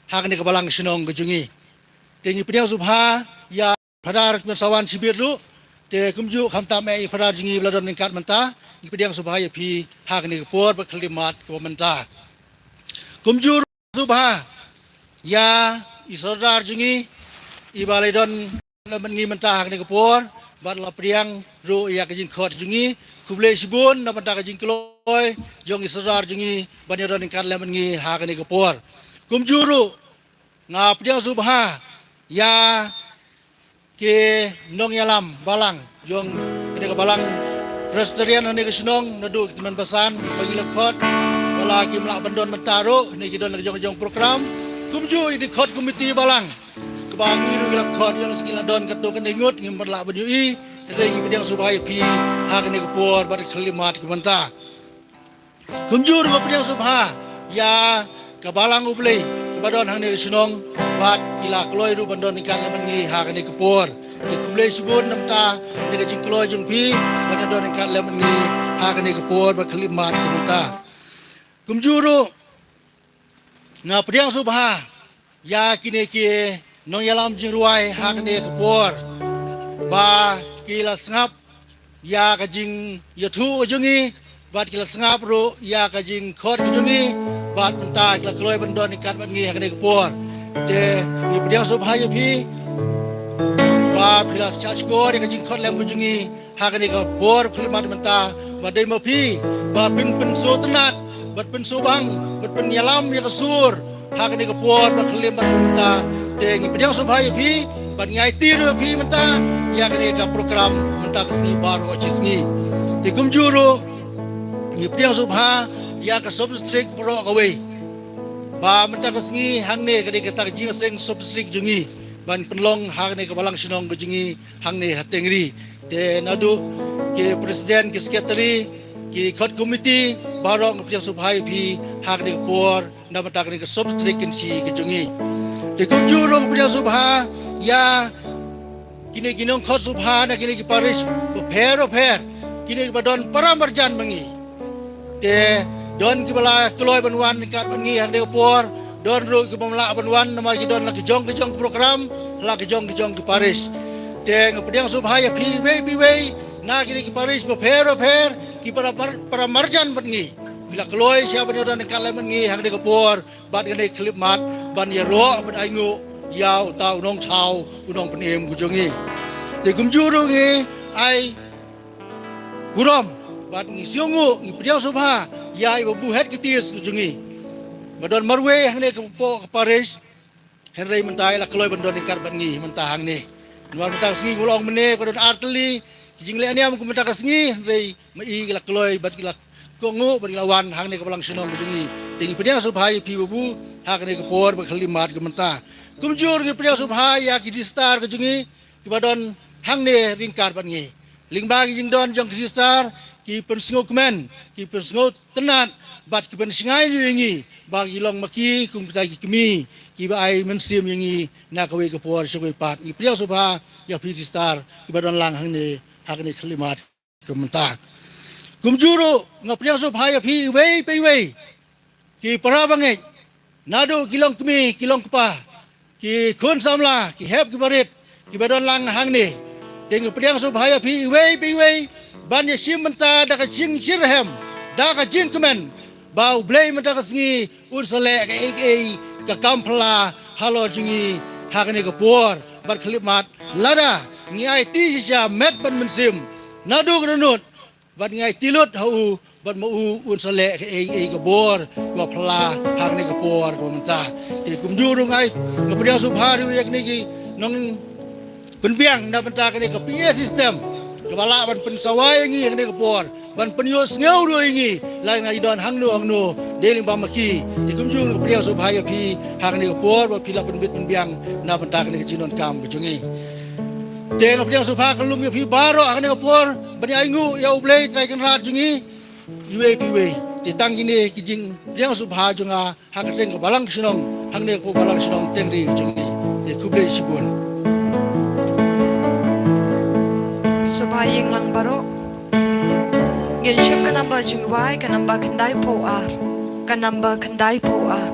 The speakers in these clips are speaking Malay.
hak ni kebalang senong kejungi. Tengi pediang subha ya padar sawan sibir lu te kumju khamta mai padar jingi beladon ningkat menta ni pediang subha ya pi hak ni kepor berkelimat ke menta. Kumju subha ya isodar jingi ibaledon mengi menta hak ni kepor bat la priang ru ya kejing khot jingi kuble sibun na menta kejing kloy jong isodar jingi banyaron ningkat le mengi hak ni kepor. Kumju ru nga pediang subha ya ke nong yalam balang jong kene balang presterian ne ke senong nadu teman pesan bagi lekot wala ki melak bandon mentaro ni kidon jong program kumju ini khot komiti balang kebangi ru lekot yang sekila don katu kene ngut ngim melak banyui kene ngi pediang subhai pi ha kene kepor bar kelimat kementa kumju ru pediang subha ya ke balang ublei badon hang ni senong bat kila kloi ru bandon ikan lemengi hak ni kepor ni kublei sibun namta ni kajing kloi jung pi bandon ikan lemengi hak ni kepor ba kelimat kementa kumjuru na pediang subha ya kini ki nong yalam jing ruai hak ni kepor ba kila sengap ya kajing yathu jungi bat kila sengap ru ya kajing khot jungi bat menta kila kloi bandon ikat bangi hak ni kepor te ni pediang subha ya pi ba pilas chach ko de kajing khot lem bujungi hak ni kepor kelimat menta ba dei ma pi ba pin so tenat bat pin so bang bat pin yalam ya kasur hak ni kepor ba kelimat menta te ni pediang subha ya pi bat ngai ti ru pi menta ya ni ka program menta kesni baru cisngi te kumjuru ni pediang subha ya ka substrik pro away ba menta kesngi hang ne kadi kata jing seng substrik jungi ban penlong hang ne kebalang senong jungi hang ne Tengri de nadu ke presiden ke sekretari ke khot komiti barong pediang subhai pi hang ne por na menta ke substrik Kynshi ke jungi de kumjurong pediang subha ya kini ginong khot subha na kini ki paris pher kini badon paramarjan mengi te don kibala keloi banwan kat bangi hang de por don ru ki pemla banwan nama ki don la ki jong program la ki jong ki paris te ngapediang subha ya pi we na kini ki paris pher ki para marjan bangi bila keloi siapa ni don kat bangi hang de por bat ngene klip mat ban ya ro ban aingu yau tau nong chau unong penem gujongi te kumjuru ngi ai burom bat ngi siungu ngi pediang subha ya ibu buhet ketis kujungi badon marwe hang ne ke paris henry mentai la kloi bandon ikar bangi mentahang ni nuar mentah singi ngulong mene kodon arteli jing le aniam ku mentah singi henry mai la kloi bat kila kongu bat lawan hang ne ke balang senong kujungi ding pediang subha pi bubu hang ne ke por ba khalimat ke mentah kumjur ke pediang subha ya ki star kujungi ki badon hang ne ringkar bangi lingba jing don jong ki star ki pensingo kemen ki pensingo tenat bat ki pensingai yengi bagi long maki kum tai ki kemi ki ba ai mensim yengi na kawe ke por sokoi pat ki pediang subha ya pi star ki badon lang hang ne hak ni kelimat kementar kumjuru ngapediang subha ya pi we ki para bangai nado kilong kemi kilong kepa ki khun samla ki heb ki barit ki badon lang hang ne deng pediang subha ya pi we ban ya sim menta da ka jing sirhem da ka jing kemen bau blai menta ka singi un sale ka kampla halo jingi hakane ka por bat khlimat lada ngai ti sia met ban mensim nadu granut bat ngai tilut hau bat mau un sale ka bor ko pla hakane ka por ko menta ti kumjuru ngai ka pediang subha ru yak ni ki nong penbiang da menta ka ni ka PA system kepala ban pensawai ngi ngi kepor ban penyus ngau ru ngi lai ngai don hang nu deling ba maki di kumjung pediang subha ya pi hang ni kepor ba pila penbit penbiang na bentak ni jinon kam kejungi teng pediang subha kelum ya pi baro hang ni kepor ban aingu ya ublei trai kan rat jungi iwe piwe di tang gini kijing pediang subha junga hang teng balang senong hang ni ko balang senong Tengri jungi di kublei sibun Subaying lang baro Ginship ka namba jingwai ka namba kanday po ar ka namba kanday po ar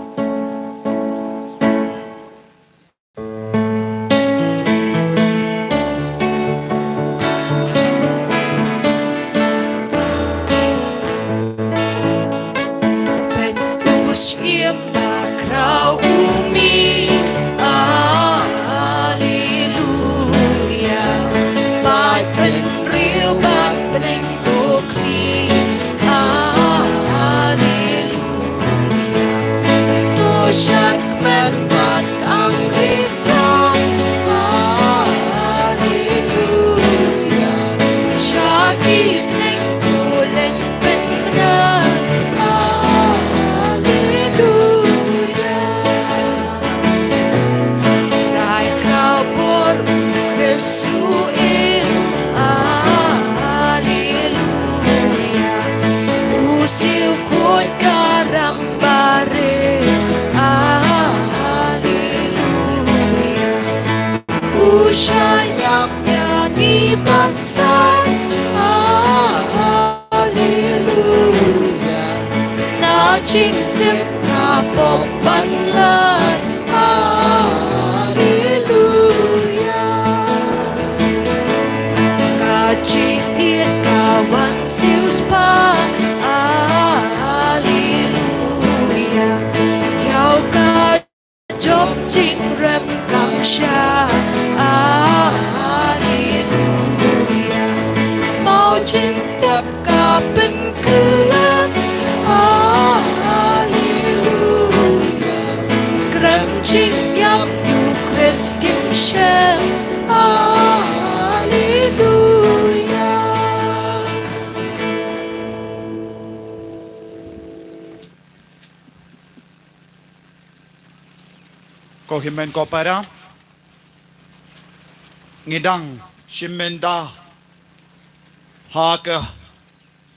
umi Alleluia Bài bên riêu bạc bên tổ khí Alleluia Tô sắc bên bạc ang risan Alleluia Shaki bên tổ lên bên đơn Alleluia Rai kau por Kresuin Alleluia Usil kuat karambare Alleluia Usyayapnya di bangsa Alleluia Na jingtip na pagbanlan Alleluia Kajiit kawan sius pa Alleluia Theo ka job jing rem kam sha Alleluia Mau jing tap ka bên cửa Alleluia Krem jing yap yu Chris Kynshi Alleluia Ko himen ko para ngidang shimenda haka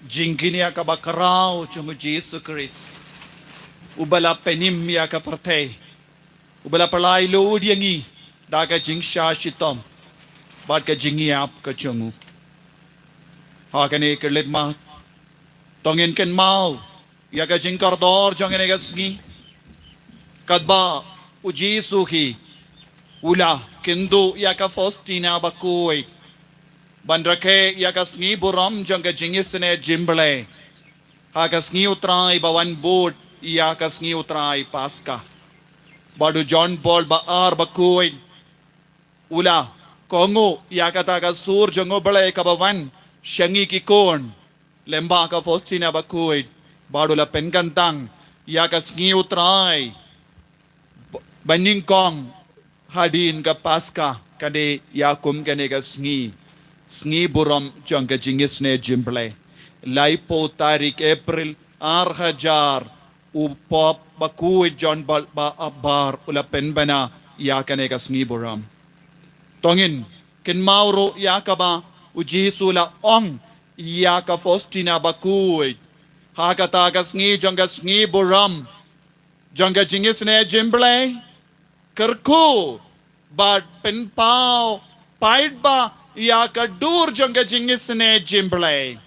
jingkinia ka bakarao chung Jesus Christ ubala penim ya ka parte ubala palai lo diangi daga jingsha shitom bad ka jingiap ka chungu haka ne kerlet ma tongin ken mau ya ka jingkardor jongene gasgi kadba uji suhi ula kindu yaka Faustina bakui bandrake yaka sngi buram janga jingisne jimble haka sngi utrai bawan board yaka sngi utrai paska badu John Paul ba ar bakui ula kongo yaka taga sur jango bale kabawan shangi ki kon lemba ka Faustina bakui badu la penkantang yaka sngi utrai Baning kong hadin ka paska kade yakum kane ka sngi buram jangka jingis ne jimble laipo tarik April 2000 upop bakui John ba abar ula penbana yakane ka sngi buram tongin kin mauro yakaba ujisula ong yaka Faustina bakui hakata ka sngi buram jangka jingis ne jimble Kerku bad pen pau paid ba ya ka dur janga jingis ne jimble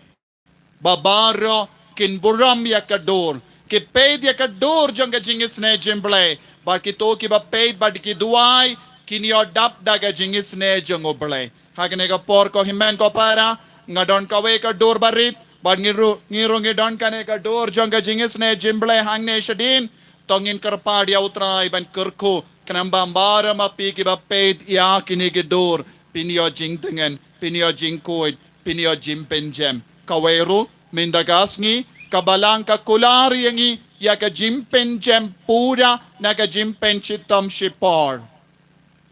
babaro kin buram ya ka dur ki paid ya ka dur janga jingis ne jimble ba ki to ki ba paid ba ki duai kin yo dap daga jingis ne jango ble hagane ka por ko himen ko para ngadon ka we ka dur barit ba ngiru ngidon kane ka dur janga jingis ne jimble hangne shadin tongin karpad ya utrai ban kerku Kanambambara mapi ki ba paid ya kinigidor pinyo jing dengan pinyo jing koid pinyo jim penjem kaweru mindagasngi kabalang ka kulari yangi ya ka jim penjem pura na ka jim penchitam shipor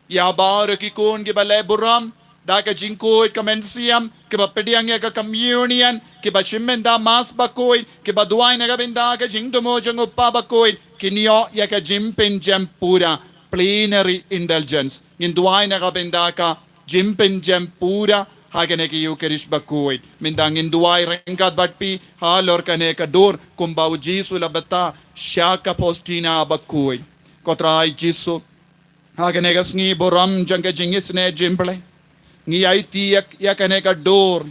ya bar ki kun ki bale buram da ka jing koid kamensiam ki ba pediang ya ka communion ki ba shimenda mas ba koid ki ba duai na ka binda ka jing tumo jang uppa ba koid kinyo ya ka jim penjem pura plenary indulgence nginduay na kabendaka jimpen jem pura hagane ki Eucharist bakuit mindang nginduay rengkat batpi halor kane kador kumba ujisu labata shaka Faustina bakuit kotrai jisu hagane ka sngi boram jangka jingis ne jimple ngi ai tiyak yakane kador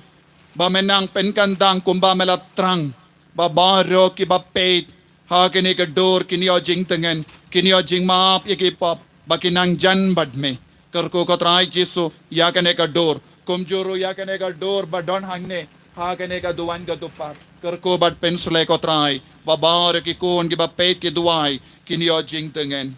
ba menang penkantang kumba melatrang ba baro ki ba peit hagane kador kinyo jing tengen kinyo jing maap yakipop bakinang jan badme करको कतराई चीसो या कने का डोर कुमजोरो या कने का डोर बडोन हंगने हा कने का दुवान का दुपार kerkobat pensule kotrai babar ki kon ki bapet ki duai kinio jing tengen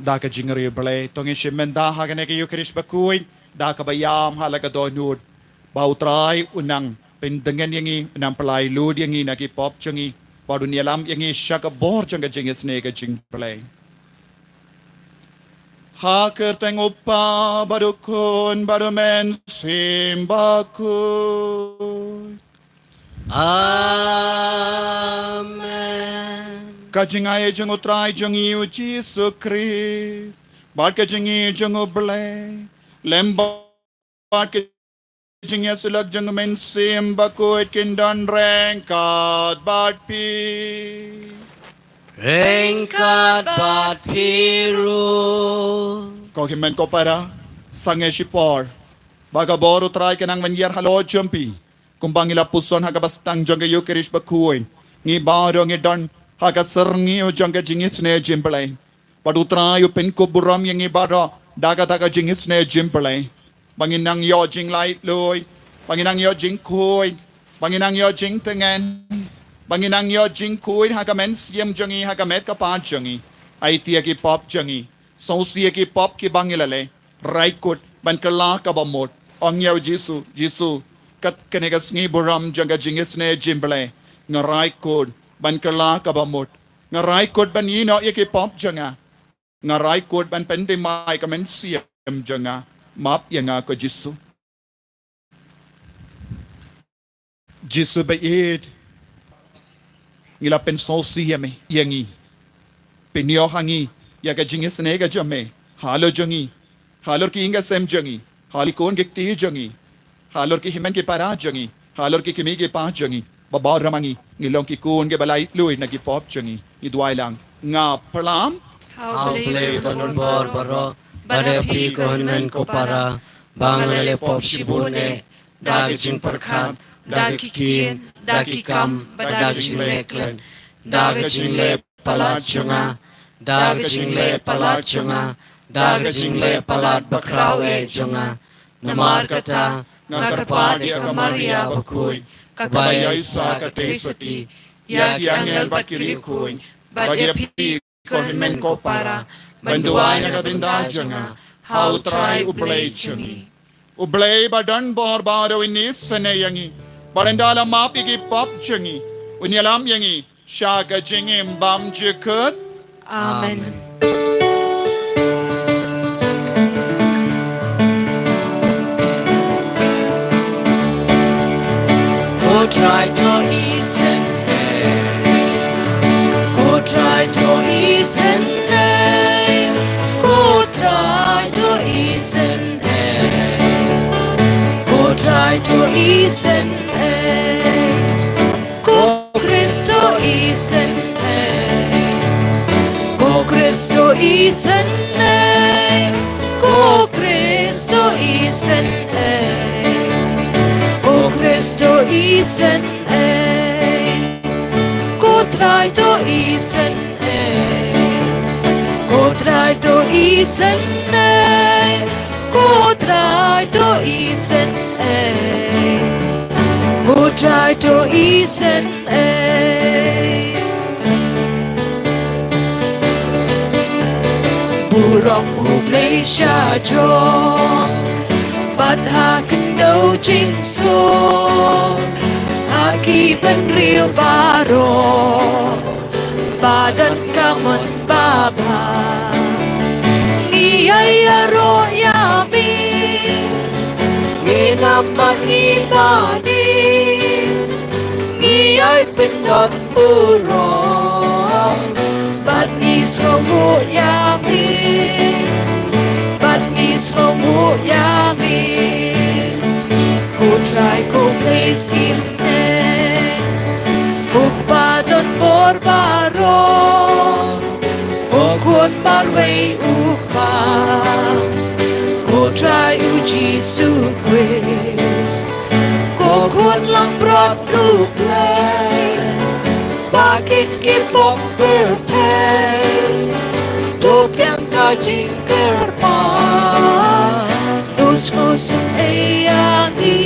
Daka jingari bale tongin shimenda hagane ke yukrish bakuin daka bayam halaga donud bautrai unang pendengen yangi unang pelai lud yangi naki pop changi padunyalam yangi shaka bor changa jingis nega jing bale Haker tengopa badukun badumen simbakun Amen. Kajingai jeng utrai jeng iu Jesu Christ. Bat ke jeng iu jeng ublay. Lembat ke jeng yesulak jeng men sim bakuit kindan rengkat bat pi. Rengkat bat piru. Kau himen ko para sange sipor. Baga boru try kenang menyar halo jumpi. Kumbang ila puson hagabastang jeng iu kirish bakuin. Ngi baro ngi dan Haga serni o jangka jingis ne jimpelai. Padutra yu penko buram yang ibara daga daga jingis ne jimpelai. Banginang yo jing light loy. Banginang yo jing koi. Banginang yo jing tengen. Banginang yo jing koi haga men siem jangi haga met kapat jangi. Aitia ki pop jangi. Sausia ki pop ki bangilale. Right kot ban kala kabamot. Ong yo Jisu. Kat kenegas ngi buram jangka jingis ne jimpelai. Ngarai kot. Ban kerla kabamot. Ngarai kot ban yino iki pop janga. Ngarai kot ban pente mai kamen siem janga. Map yanga ko Jisu. Jisu bayid. Ngila pen so siyame yangi. Penyo hangi. Yaga jingis nega jame. Halo jangi. Halor ki inga sem jangi. Hali kon gikti jangi. Halor ki himen ki para jangi. Halor ki kimi ki pa jangi. Babaw ramangi, ngilong kikun ke balay luy na kipop changi, idway lang, nga perlam? How play banon bor baro, barapi ko himen ko para, bangalale pop shibune, dagi jing perkat, dagi kien, dagi kam, badagi jing leklen, dagi jing le palat chunga, dagi jing le palat chunga, dagi jing le palat bakrawe chunga, namar kata, nga karpadi ka Maria bakuy, Kabaya isa ka tesati, yag angel bat kirikuin, badya pi ko himen ko para, banduay na kabindadya nga, how try ublay chungi. Ublay badan bor baro inis sanayangi, barandala mapigi pop chungi, unyalam yangi, shaka jingim bam jikut. Amen. Go try to isen Go try to isen Go try to isen Go try to isen Go Cristo isen Go Cristo isen Go Cristo isen Cristo isen Go try to isen Go try to isen Go try to isen Go try to isen Burong ublay siya jong Badhakan daw jingso Haki ban real baro Badan kaman baba Ngiyay aro yami Nginaman imani Ngiyay pindot urong Bat ngomu yami But mis ngomu yami Ku try ku please him Ukpadon borbaro Ukun barway ukpa Ku try u Jesus Christ Kukun lang brought luplay Bakit kipong birthday Tupiang kajingker pa Dus ko sa ayangi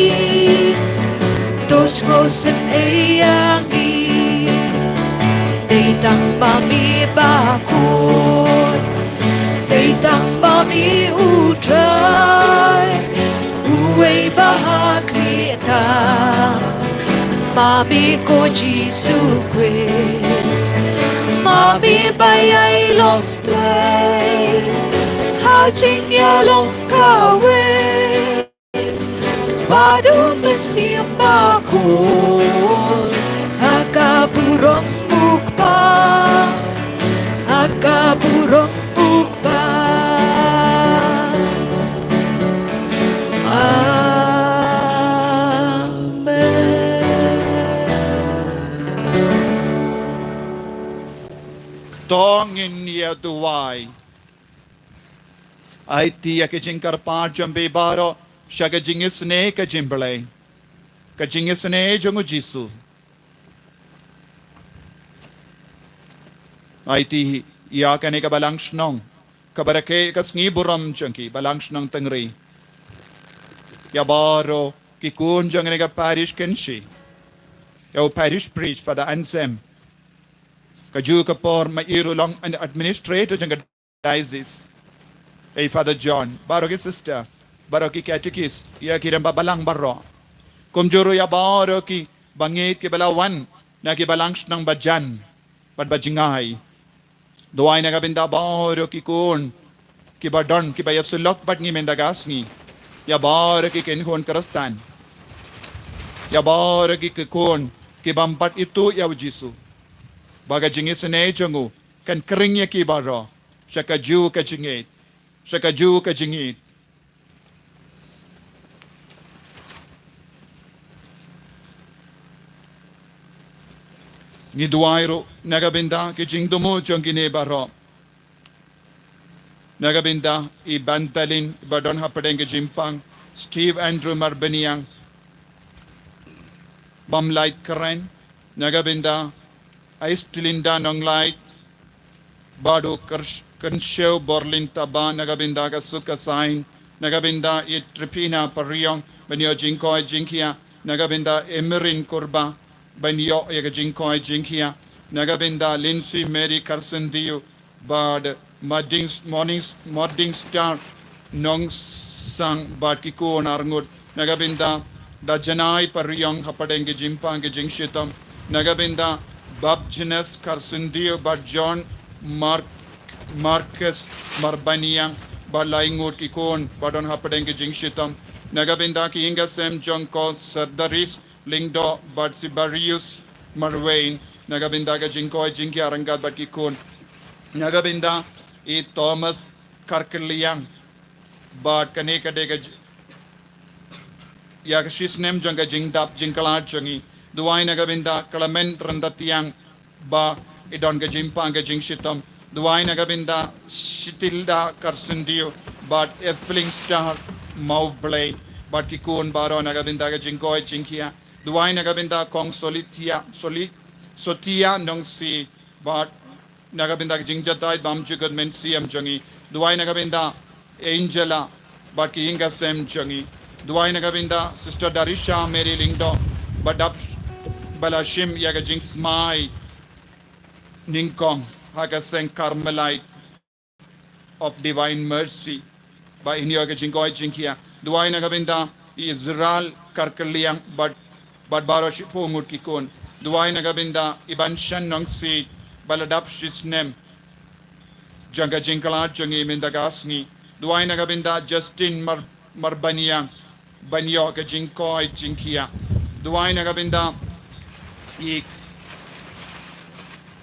Dus ko sa ayangi Datang bami bakut Datang bami utray Uwe bahagia Mami ko Jesus Christ Mami bayay long play Hajing ya long kawe Badu mensimba ko Akaburong mukpa Akaburong mukpa Tongin niya duway. Ay tiya ka jingkar pa jambe baro. Siya ka jingis ne ka jimbale. Ka jingis ne jongo jisu. Ay ti iya ka ne ka balang snong. Kabarake ka sngi buram jangki balang snong Tengri. Ya baro ki kun jang ne ka parish Kynshi. Ya parish priest for the ansem. Kaju kapor mairu long an administrator jang diocese. Hey Father John, baro ki sister, baro ki catechist, ya ki ramba balang baro. Kumjuro ya baro ki bangit ki balawan na ki balang ng bajan, bad bajingay. Doay na kabinda baro ki kun ki badon ki bayasulok bad ngi mendagasngi. Ya baro ki kenhon karastan. Ya baro ki kun ki bampat itu ya Jisu. Baga jingis ne jangu kan keringnya ki baro. Saka ju ka jingit. Saka ju ka jingit. Ni duwairo nagabinda ki jingdumo jangi ne baro. Nagabinda I bantalin badon hapadeng ki jimpang. Steve Andrew Marbaniang. Bam light karen. Nagabinda Aistilinda nong light. Bado Kenshew Borlin Taba Nagabinda Kasuka Sign Nagabinda It Tripina Pariong Banyo Jinkoi Jinkia Nagabinda Emirin Kurba Banyo Yaga Jinkoi Jinkia Nagabinda Lindsay Mary Karsendiu Bad Morning Star Nong Sang Bad Kiko Narngut Nagabinda Dajanai Pariong Hapadengi Jimpangi Jingshitam Nagabinda Babjines Karsendiu Bad John Marcus Marbaniang Balaingut Ikon Badon Hapadeng Jingshitam Nagabinda ki Inga Sem Jonko Sardaris Lingdo Bad Sibarius Marwain Nagabinda ka Jinkoi Jinki Arangat Bakikon Nagabinda I Thomas Karkeliang Bad Kaneka Dega Yakashis Nem Jonga Jingdap Jinkalat Jongi Duai Nagabinda Kalamen Randatiang Ba Idon ka Jimpanga Jingshitam Duai Nagabinda Shitilda Karsundio But Effling Star Maublay But Kikun Baro Nagabinda Jinkoi Jinkia Duai Nagabinda Kong Sotia Nong Si But Nagabinda Jingjatai Bamjugad Men Siam Jungi Duai Nagabinda Angela But Kinga Sem Jungi Duai Nagabinda Sister Darisha Mary Lingdo But Up Balashim Yagajing Smai Ningkong Hagaseng Carmelite of Divine Mercy by Inyoga Jinkoi Jinkia. Duai Nagabinda Israel Karkaliang but Baroshipungut Kikun. Duai Nagabinda Ibanshan Nong Si Baladap Shisnem Janga Jinkala Jungi Mindagasni. Duai Nagabinda Justin Marbaniang Banyoga Jinkoi Jinkia. Duai Nagabinda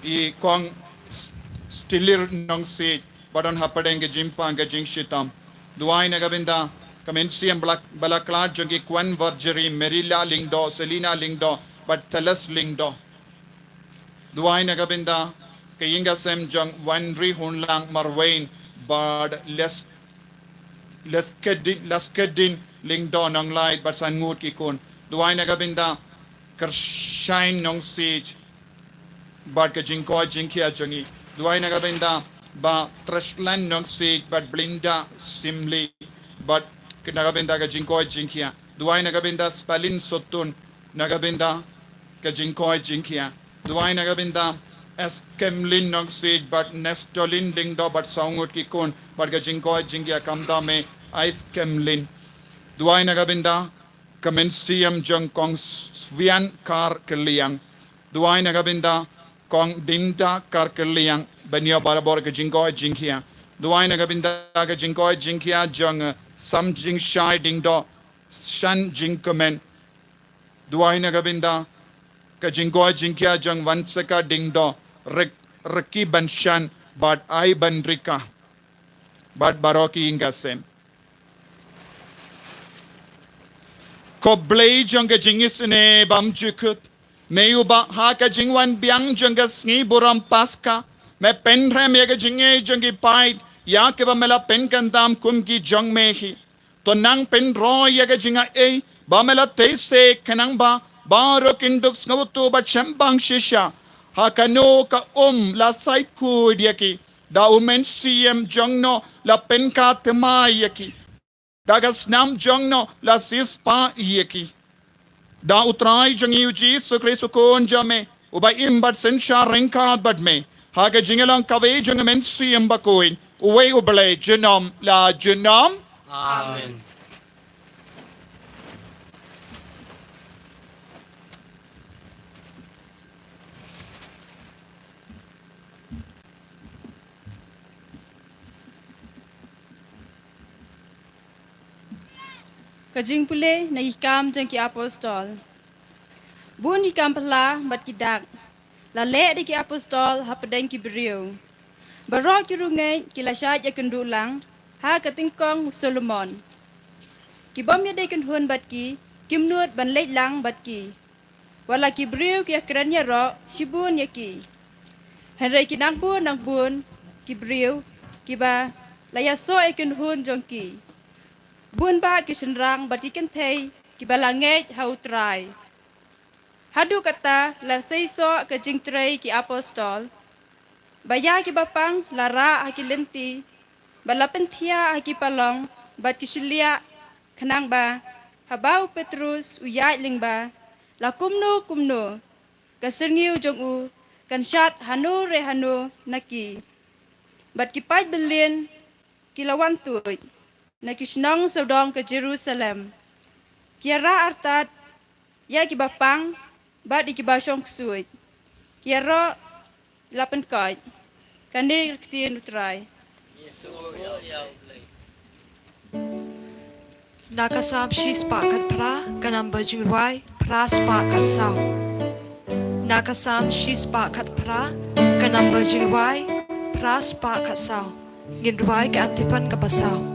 I Kong stilir nong si baron hapadeng ke jimpang ke jing shitam duai na gabinda kamensiam balakla jongi kwan vergery merila lingdo selina lingdo but telas lingdo duai na gabinda kayinga sem jong wanri hunlang marwain bard leskedin lingdo nong light but san ngut ki kun duai na gabinda kershine nong si bad ka jingko jingkia jongi duai na gabinda ba trashlan nong si but blinda simli but nagabinda ka jingko jingkia duai na gabinda spalin sotun nagabinda ka jingko jingkia duai na gabinda as kemlin nong si but nestolin lingdo but saungut ki kun but ka jingko jingkia kamda me ice kemlin duai na gabinda kamensiam jong kong svian kar keliang duai na gabinda kong dinda kar keliang benyo barabor ke jingko jingkia duai na gabinda ke jingko jingkia jong sam jing shai dingdo shan jingkomen duai na gabinda ke jingko jingkia jong vansaka dingdo reki banshan but ai bandrika but baroki ingasem ko blay jong ke jingis ne bam jukut Meyuba haka jingwan biang janga sngi buram paska me penre mega jinge jangi pai ya ke ba mela pen kandam kum ki jong mehi to nang pen ro ya ga jinga e ba mela te se kanang ba ro kinduk sngutu ba chambang shisha haka no ka la sai ku diaki da umen cm jong no la pen ka tema yaki daga snam jong no la sispa yaki da utrai jangi uji sukre sukon jame uba imbat sensha renka badme haga jingelang kawe jangamen si imbakoin uwe ubale jinom la jinom Amen. Kajing pule na ikam jang ki apostol. Bun ikam pala bat ki dak. La le de ki apostol hapadeng ki beriu. Barok ki rungai ki la syaj ya kendulang ha katingkong Solomon. Ki bom ya de ken hun bat ki kimnut ban lej lang bat ki. Wala ki beriu ki akran ya ro sibun ya ki. Henry ki nang bun ki beriu ki ba la ya so e ken hun jong ki. Bun ba ki senrang batikan thei ki balangej hau trai. Hadu kata la seiso ke jing trai ki apostol. Baya ki bapang lara ki lenti. Balapen thia ki palong bat ki silia kanang ba. Habau Petrus uyai ling ba. La kumno kasengiu jong u kan syat hanu re hanu naki. Bat ki paj belin ki lawan tuj. Na kisnong saudong ke Jerusalem. Kiara artat ya ki bapang bat di ki basyong kusuit. Kiara lapan kaj. Kandi ketien utrai. Nakasam shis pakat pra kanam bajingwai pras pakat sao. Nakasam shis pakat pra kanam bajingwai pras pakat sao. Ginwai ke antipan kapasao.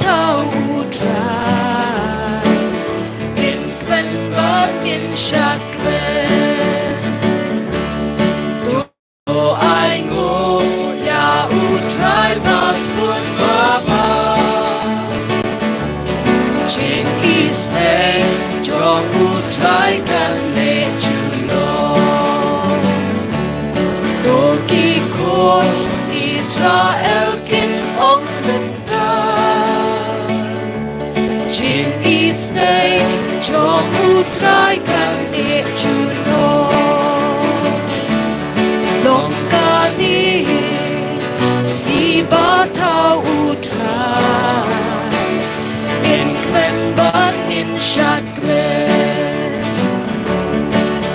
Tau utrai in kwen bot in shakre to ai ngo ya utrai pas pun baba ching is ne jong utrai kan ne chulo to ki ko Israel kin ong Isnay jong utrai kan ne chuno long kani ski batau utrai in kwen bat in shakme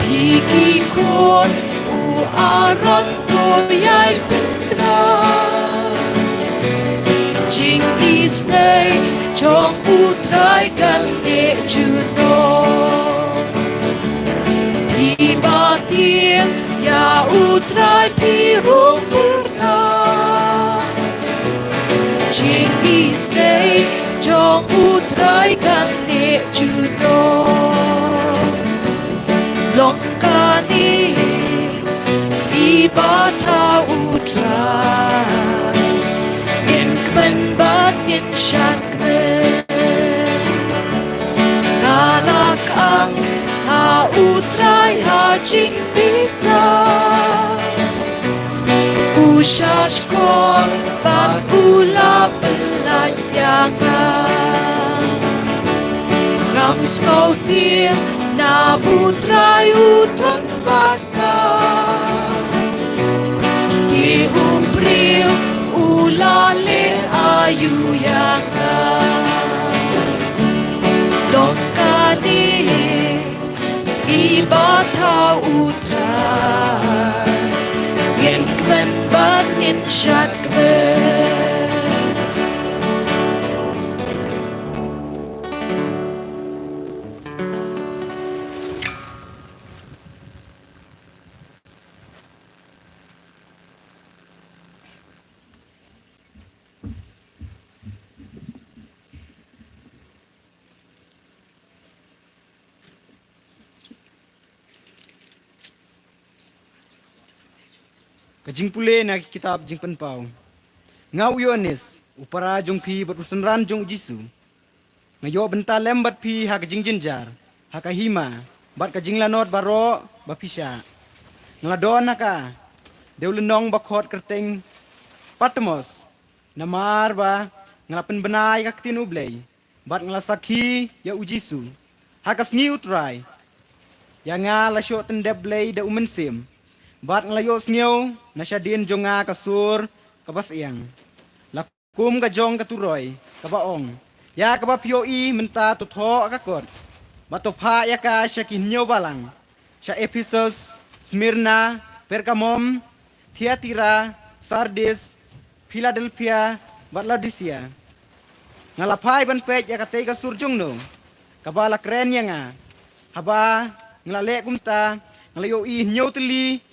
piki kon u yai na Jing is nay Chong u trai kan ne juno Pi ba tiem ya u trai pi rong purna Jing is nay Chong u trai kan ne juno Long ka ni Si ba ta u trai Yen kmen bat yen shat kmen Ngalak ang ha u trai ha jing bisa U shat kong bat ula belayangan Ngam skau tim na putrai u tuan bat na Di umpriu ulale ayu yanga Lokani si bata utra Ngin kmen bat ngin shat kmen Kajing pule na kitab jing penpau. Ngau Yohanes, upara jong pi berusenran jong Jisu. Ngayo benta lembat pi ha kajing jinjar, ha kahima, bat kajing lanot baro bapisha. Ngeladon haka, deulenong bakot kerteng Patmos. Namar ba ngelapen benai kaktin ublay, bat ngelasaki ya ujisu. Hakas ngi utrai. Ya nga lasyo tendeblay da umensim. Bat ngelayo sngew na syadin jonga kasur kabas iyang. Lakum ka jong katuroy kabaong. Ya kabapioi menta tutho akakot. Batopha ya ka syakin nyo balang. Sya Ephesus, Smyrna, Pergamum, Thyatira, Sardis, Philadelphia, bat Laodicea. Ngalapai ban pej ya katay kasur jong no. Kabala kren ya nga. Haba ngelale kumta ngelayo nyo teli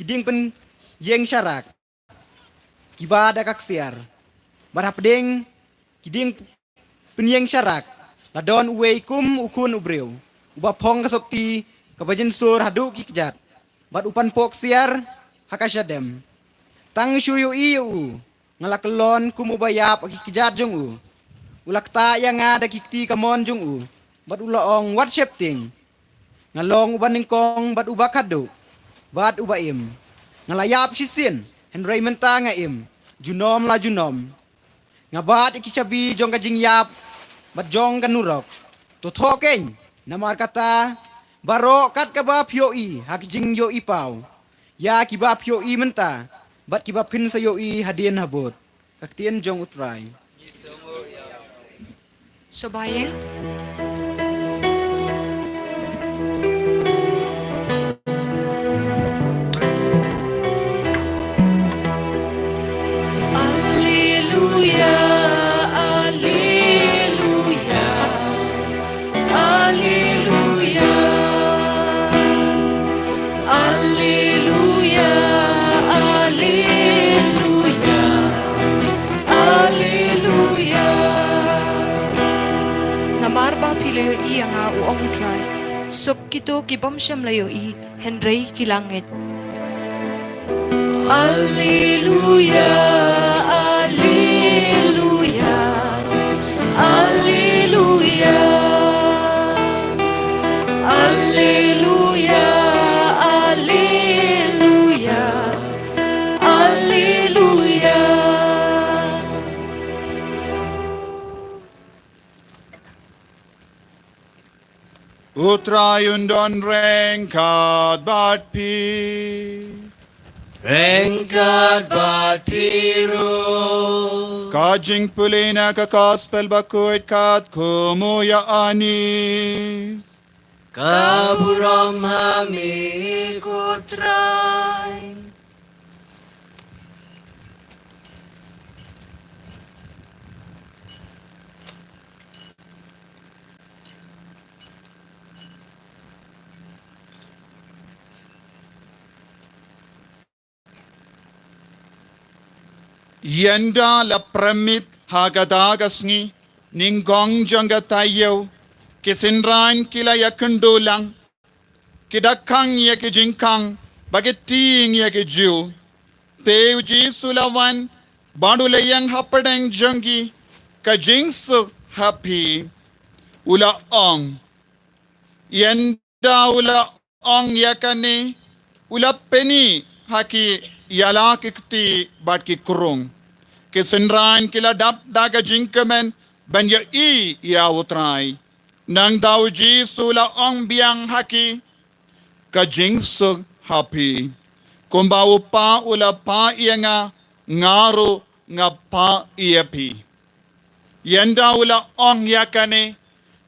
kiding pen yeng syarak kibada kaksiar barapdeng kiding pen yeng syarak ladon uwei kum ukun ubreu uba pong kasopti kabajen sur hadu kikjat bat upan pok siar hakasyadem tang syuyu iu ngalakelon kum ubayap kikjat jong u ulakta yang ada kikti kamon jong u bat ulaong wat shepting ngalong uban ningkong bat ubakado bat ubaim ngalayap sisin henry menta ngaim junom la junom ngabat ikisabi jong kajing yap bat jong kanurok to thokeng namar kata baro kat kaba phioi hak jing yo ipau ya kiba phioi menta bat kiba phin sayoi hadien habot kaktien jong utrai Sobayeng Alleluia, Alleluia, Alleluia, Alleluia, Alleluia, Alleluia. Namarba pilayo iya nga uong try. Sok kito kibam siyam layo i Henry kilangit. Alleluia, Alleluia, Alleluia, Alleluia, Alleluia, Alleluia. Utrayun don rengkat bat pi Rengkat bat piru Kajing pulina ka gospel bakuit kat kumuya anis Kaburam hami kutray Yenda la premit hagadagasngi ninggong jangga tayo kisinran kila yakundulang kidakang ya kijingkang bagiting ya kiju teuji sulawan badulayang hapadang jangi kajingsu happy ula ong yenda ula ong yakane ula peni haki yala kikti bat ki kurung kisenran kila dap daga jingkemen ban ya i ya utrai nang dauji sula ong biang haki ka jingsug happy kumbaw pa ula pa iya ngaro nga pa iapi yenda ula ong yakane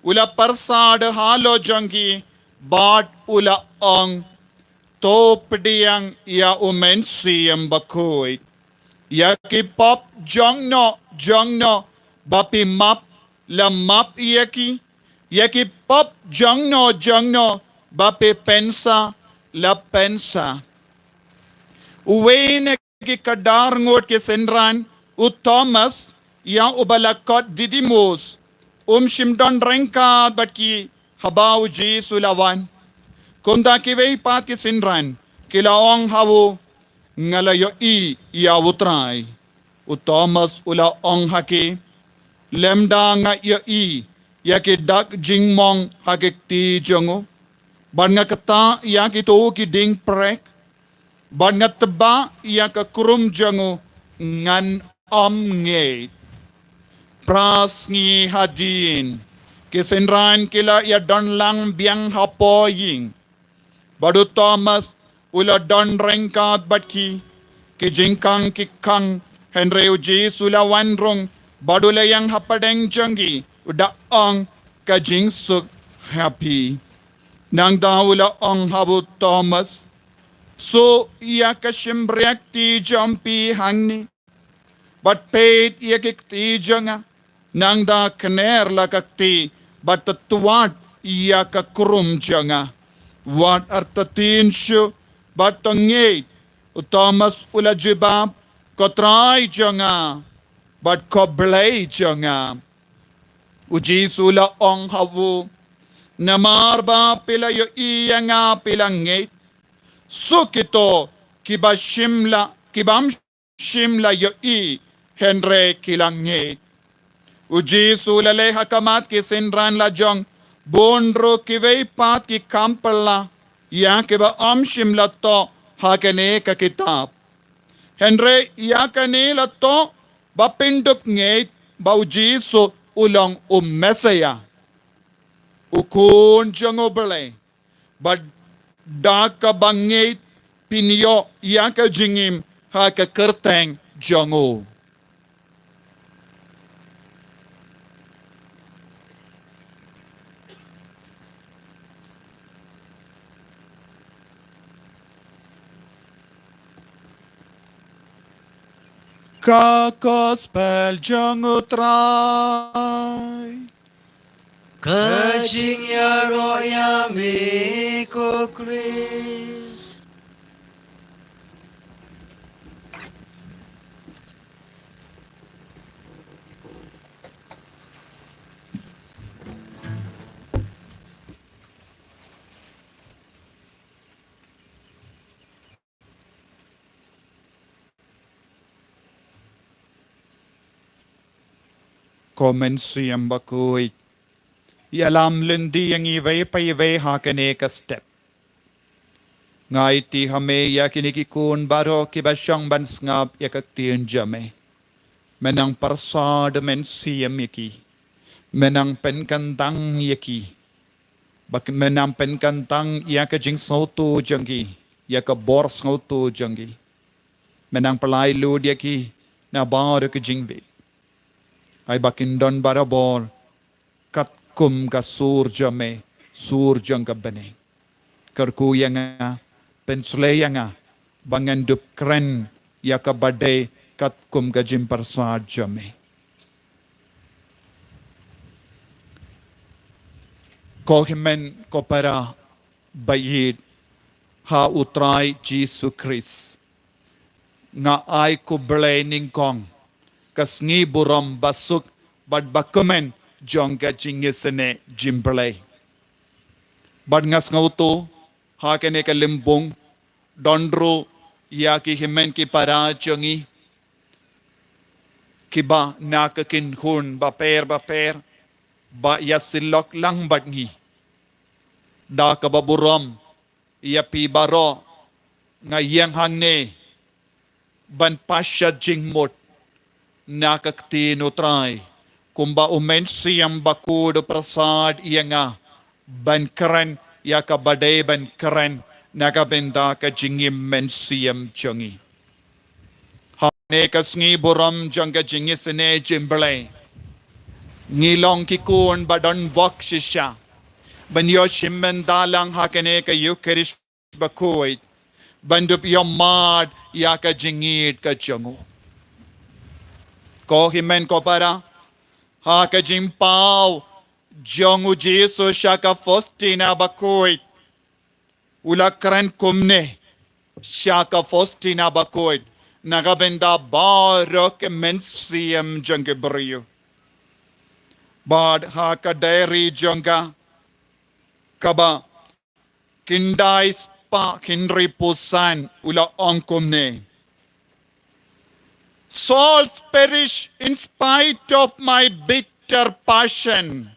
ula parsad halo jangi bat ula ong topdiang ya umensi bakoy yaki pop jongno bapi map la map yaki pop jongno bapi pensa la pensa uwene ki kadar ngot ke senran u Thomas ya ubalakot Didymus shimdon rengka batki habau ji sulawan kunda ki vei pat ki senran kilaong hawu ngalayo i ya utrai u Thomas ula ong haki lemda nga ya i ya ki dak jingmong hakik ti jongo ban nga kata ya ki to ki ding prek ban nga teba ya ka kurum jongo ngan nge pras ngi hadin kisenran kila ya don lang biang hapoying badu Thomas ula don rengkat batki ki jingkang kikang Henry uji sulawan rong badula yang hapadeng jangi uda ong ka jingsuk happy nang daula ong habu Thomas so iya ka shimbriak ti jampi hangni but paid iya kikti janga nang da kner la kakti but tuwat iya ka kurum janga what artatin shu but tangay Thomas ula jibab kotray janga but koblay janga uji sula ong havu namarba pila yo iya nga pilangay sukito kibam shimla yo i Henry kilangay uji sulale hakamat kisinran la jong bondro kivay pat ki kampala ya kiba shimla to hakane ka kitab Henry ya kanila to bapindup ngay bauji so ulang mesaya ukun jango bale but daka bangay pinyo ya ka jingim ha ka kerteng jango ka gospel jango try Kajing ya roya mi ko Chris. Komensi ang bakuy ialam lendi yang iway pa iway hakane ka step ngai ti hame ya kinikikun baro kibasyang bansngap ya kaktiyan jame menang parsad men siyam yaki menang penkantang yaki bak menang penkantang ya ka jing sautu jangi ya ka bors ngautu jangi menang palai lud yaki na bar ka jingbe ay bakindon barabor kat kum ka surjame surjang ka bene karkuya nga pensleya nga bangandup kren ya ka bade kat kum ka jimparsad jame kohimen ko para bayid ha utray Jesus Christ nga ay kuble ningkong kasngi buram basuk bad bakumen jonga jingisene jimble bad ngas ngauto hakene ka limbong dondro ya ki himen ki para jongi kiba nakakin hun baper ba ya silok lang badngi da kababuram ya pi baro nga yang hangne ban pasya jingmot nakaktino try kumba umen siyam bakud prasad iya nga ban karen ya kabade ban karen nakabenda ka jingim men siyam chungi hane kasngi buram janga jingi sene jimble ngilong kikun badon bok shisha banyo shimmen dalang hakene ka yukerish bakuit bandup yomad ya ka jingit ka chungu ko himen ko para ha ka jimpaw jongu jiso shaka fostina bakuit ulakran kumne shaka fostina bakuit nagabenda barok mensiem jonge brio bad ha ka dairy jonga kaba kindai spa kinri pusan ula onkumne souls perish in spite of my bitter passion.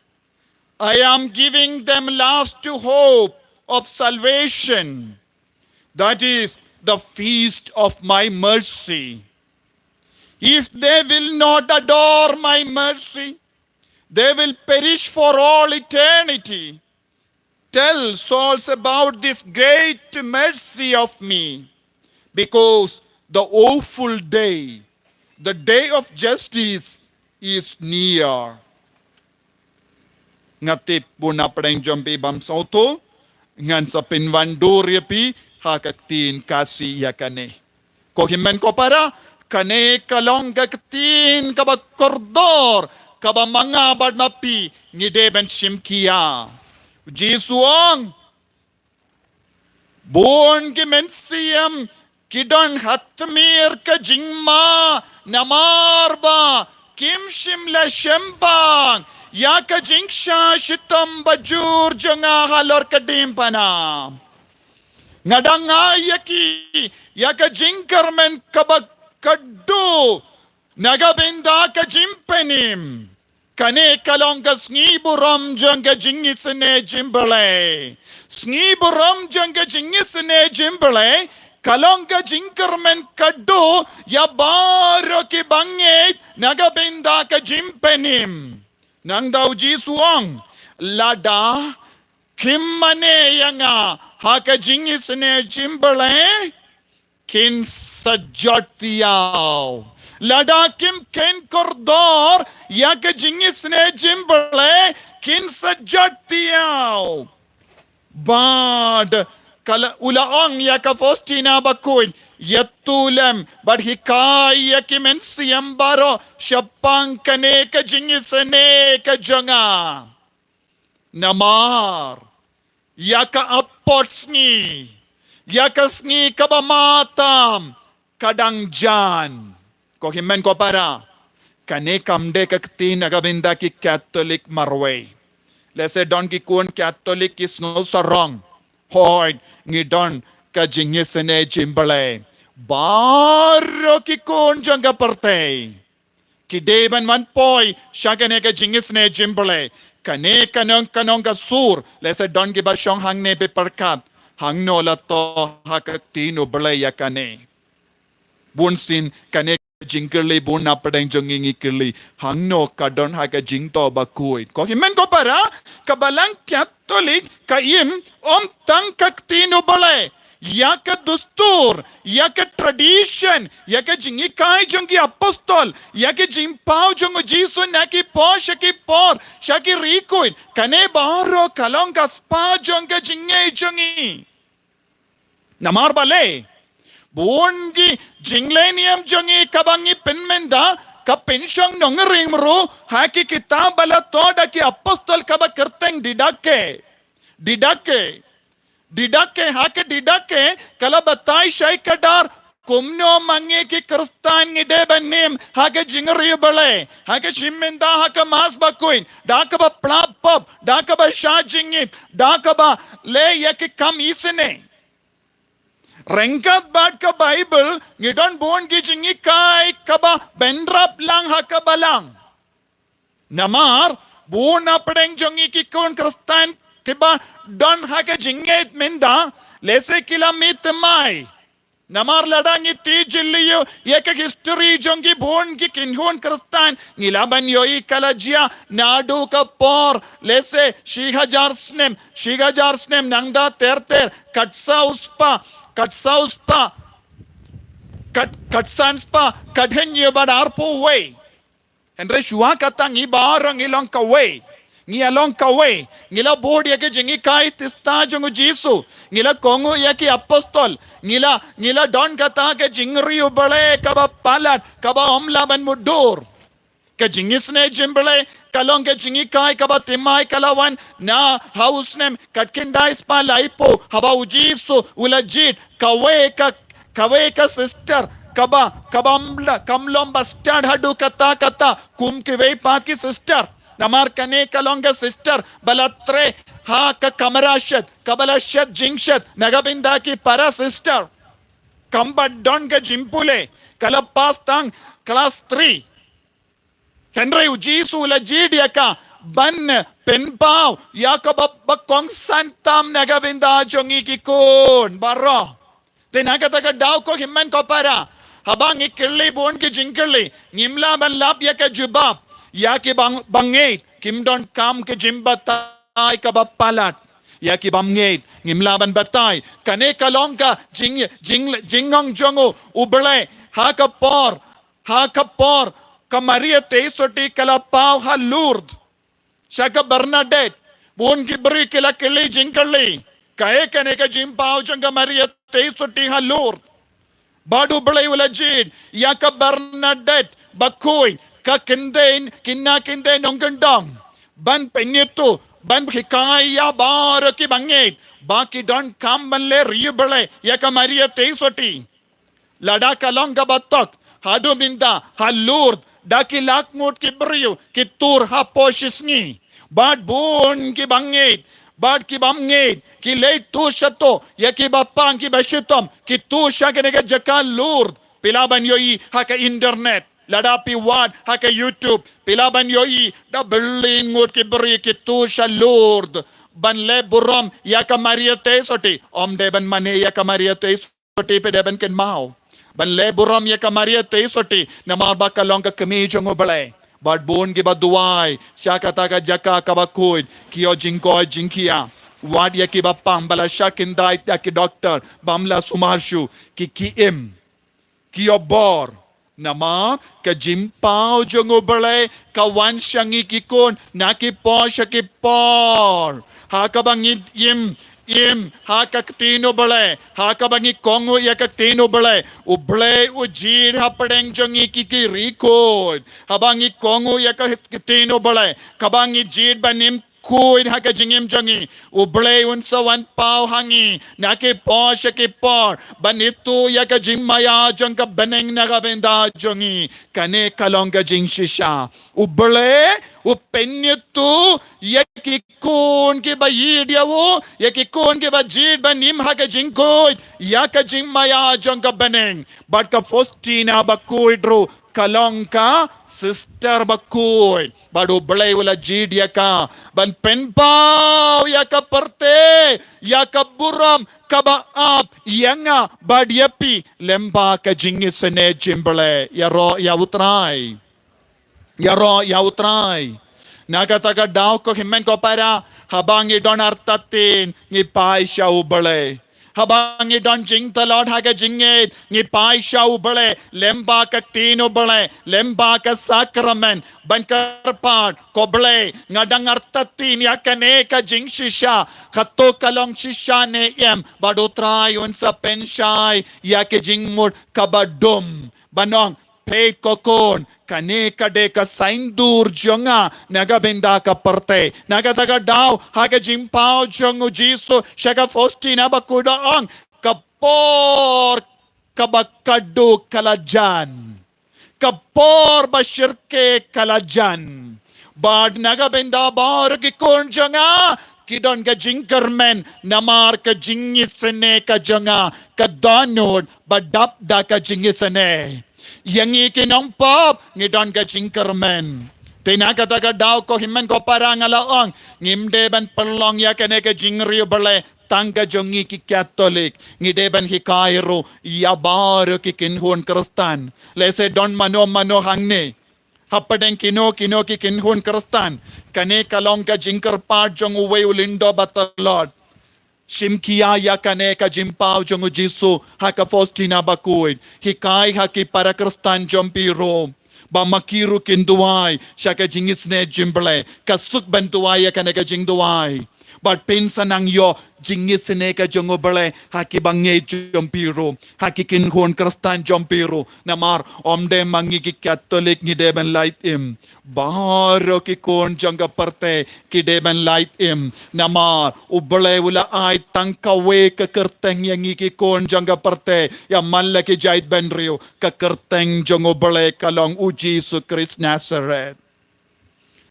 I am giving them last hope of salvation. That is the feast of my mercy. If they will not adore my mercy, they will perish for all eternity. Tell souls about this great mercy of me, because the awful day, the day of justice is near. Ngatip puna preng jompi bam sauto, ngan sa pinwanduria pi hakaktin kasi yakane. Kohimen ko para, kane kalong gaktin kabag kordor, kaba mga bad mapi, ngideben simkia. Jisuang, bon ki mensiem, kidon hatmir ka jingma, namarba, kim shimla shembang, ya ka jingsha shitam bajur jonga halor ka dimpana. Ngadangayaki, ya ka jingkarmen kabag kaddu, nagabinda ka jimpenim. Kane kalonga sniburam janga jingisene jimbale. Sniburam janga jingisene jimbale. Kalonga jinkarmen kaddu ya baro ki banget nagabinda ka jimpenim. Nang daw jisuang lada kimmane yanga haka jingisene jimbale kin sajatiyaw. Ladakim ken kordor yak jingisne jimbale kin sajatiyaw. Bad kala ulaong yak fostina bakuin yatulem bad hikai yakimen siyambaro shapang kane ka jingisne ka janga. Namar yaka apotsni yakasni kabamatam kadang jan. Kohimen ko para kane kamde kakti nagabinda ki Catholic marway. Lese don ki kun Catholic is no sarong. Hoy ngidon ka jingisene jimbale. Baro ki kun janga parte. Ki deban man poy shagane ka jingisene jimbale. Kane kanong ka sur. Lese don ki basyong hangne be perkat. Hangno lato hakakti no balaya kane. Bunsin kane jingkerli bun napadang jongingi kerli hangno kadon haga jingto bakuit ko himen ko para kabalang Catholic kaim tang kaktino bale yaka dustur yaka tradition yaka jingi kai jongi apostol yaka jimpau jongo jisu naki po shaki por shaki rikuit kane baro kalong kaspa jonga jingi jongi namar bale Bungi jinglenium jongi kabangi penmenda ka pensyong nongering mru haki kita bala toda ki apostol kaba kerteng didake haki didake kala batai syai kadar kumno mange ki kristan ngide banim hage jingri bale hage shiminda hake mas bakuin daka ba plap pop daka ba shajingit daka ba le yake kam isene rengkat bat ka bible ngidon bon gi jingi kai kaba bendrap lang hake balang namar bona pedeng jongi ki kon kristan kiba don hake jinget minda lese kilamit mai namar ladangi ti jilliyo yeke history jongi bon ki kinhon kristan ngilaban yoi kalajia nadu ka por lese shihajar snem nangda ter katsauspa katsanspa kadhenye badarpo way Andre shua kata ngi barang ilong kawe ngi along kawe ngila board yake jingi kai tista jongu jisu ngila kongo yake apostol ngila don kata ke jingri ubale kaba palat kaba omla ban mudur ke jingisne jimbale kalong ke jingi kai kaba timai kalawan na house nem katkindai spa laipo haba ujisu ulajit kawe ka sister kamlomba stand hadu kata kum ki vei paat ki sister namar kane kalonga sister balatre ha ka kamarashad kabalashad jingshat nagabinda ki para sister kambad don ka jimpule kalapas tang class 3 henry ujisu la jidiaka ban penpau yakabab kong santam nagabinda jongi ki kun barro tenagataga daw ko himman ko para habang ikili bon ki jingkili ngimla ban lap ya ka jubab ya ki bangait kimdon kam ki jimbatay ka bapalat ya ki bangait ngimla ban batay kane kalong ka jingong jongo uble ha ka por ka Maria Tesoti kala paw ha Lourdes shaka Bernadette bon ki bri kila kili jingkili kae kane ka jimpaw jonga Maria Tesoti ha Lourdes Badu belai ulajid yaka Bernadette bakoy ka kinna kinde nonggendang ban penyetu ban hikaya bar ki bangit baki don kam banle riyu belai yaka Maria Tesoti lada kalong ka batok hadu minda ha Lourdes daki lakmut ki beriu ki tur ha poshisngi bad bun ki bangit Bad ki bamngit, ki late tu shato, ya ki bapang ki bashitom, ki tu shakanega jaka Lourdes, pilaban yoi haka internet, ladapi wad haka YouTube, pilaban yoi da berlin ngut ki beri ki tu sha Lourdes, ban le buram ya ka Maria Tesoti, om deban mane ya ka Maria Tesoti pe deban ken mau, ban le buram ya ka Maria Tesoti, namar baka long ka kami jongo balay. Bad bon ki baduay shakata ka jaka kabakoid kiyo jingkoy jingkia wad ya ki bapang bala shakindai ya ki doctor bamla sumarshu ki kiim kiyo bor nama ka jimpaw jongo bale ka wan shangi ki kon na ki po shaki por ha ka bangit im ha kaktino bale ha ka bangi kongo ya kaktino bale uble ujir ha padeng jongi ki record ha bangi kongo ya kaktino bale ka bangi jid banim kuid ha ka jingim jongi uble unsa wan pau hangi na ki po shaki por banitu ya ka jimmaya jong ka beneng na ka benda jongi kane kalonga jing shisha uble upenyetu ya ki kun ki ba yidiawo ya ki kun ki ba jid ba nim ha ka jingkoid ya ka jimmaya jong ka beneng but ka fostina ba kuidro kalongka sister bakuy badu belay wala jid ya ka ban penpaw ya ka parte ya ka buram ka baap yanga badyapi lemba ka jingisene jimbele ya utray nagataga daw ko himmen ko para habang idon artatin ngi pai siya ubale habang idon jing talod haga jingit ngi pai siya ubale lemba ka tino bale lemba ka sakramen bankar part koble ngadang artatin yakane ka jing shisha kato kalong shisha ne em badutray un sa penshai yake jingmur kabadum banong Peit kokon kane kade ka saindur jonga nagabenda ka parte nagataga daw haga jimpao jongu jiso shaga fostina bakudaong kapor kabakadu kalajan. Kapor bashirke kalajan. Bad nagabenda bar ki konjanga kidon ka jinkermen namar ka jingisene ka janga ka donod badap da ka jingisene yangi kinampap ngidon ka jinkermen tinakata ka daw ko himen ko parangalaong ngimdeban perlong ya kene ka jingriyo bale tangga jongi ki Katolik ngideban ki Cairo yabaro ki kinhun Kristan lese don mano hangne Hapadeng kino ki kinhun Kristan. Kane kalong ka jingkar part jong uwe ulindo batalod. Shimkia ya kane ka jimpaw jong ujisu haka fostina bakuid. Hikay haki para Kristan jong piro. Ba makiru kinduay siya ka jingisne jimble. Kasuk bantuay ya kane ka jingduay. But pinsan ang yo jingisne ka jong ubale haki bangye jong piro. Haki kinhun Kristan jong piro. Namar omde mangi ki Katolik ni deben light im. Baro ki kon jong ka parte ki deben light im. Namar ubale ula ay tangkawe ka kerteng yang ki kon jong ka parte. Ya malla ki jait benrio ka kerteng jong ubale kalong uji su Christ Nazareth.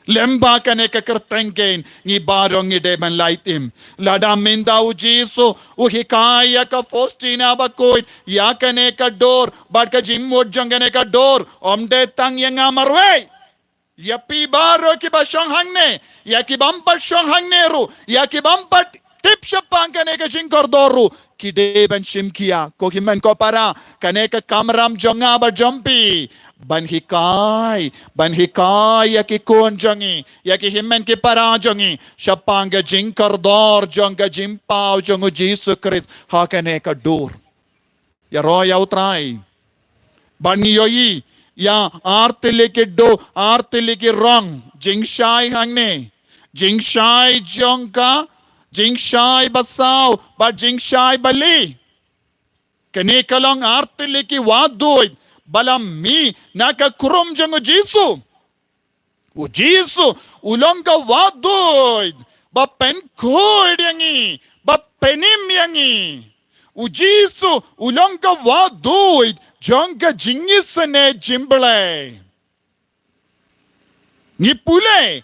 Lemba kane ka kertengken ni barong ni deban laitim. Lada minda u Jesu u hikaya ka fostina bakoit ya kane ka dor bad ka jimmod jangane ka dor omde tang yang amarwe. Ya pi baro ki basyong hangne ya ki bampat syong hangne ru ya ki bampat tip syapang kane ka jingkor doru ki deban shimkia ko himen ko para kane ka kamram jonga ba jompi. Banhikay ya ki konjangi ya ki himen ki parajangi syapanga jingkardor jangga jimpaw jangu Jesus Christ hakane ka dur ya roya utrai banyoyi ya artile ki rong jingshai hangne jingshai jangka jingshai basaw ba jingshai bali kane kalong artile ki wadoy balam mi nakakurom jang o Jesu. O Jesu ulong ka wadoy ba penkoy yangi ba penim yangi. O Jesu ulong ka wadoy jang ka jingisane jimbale. Ngipule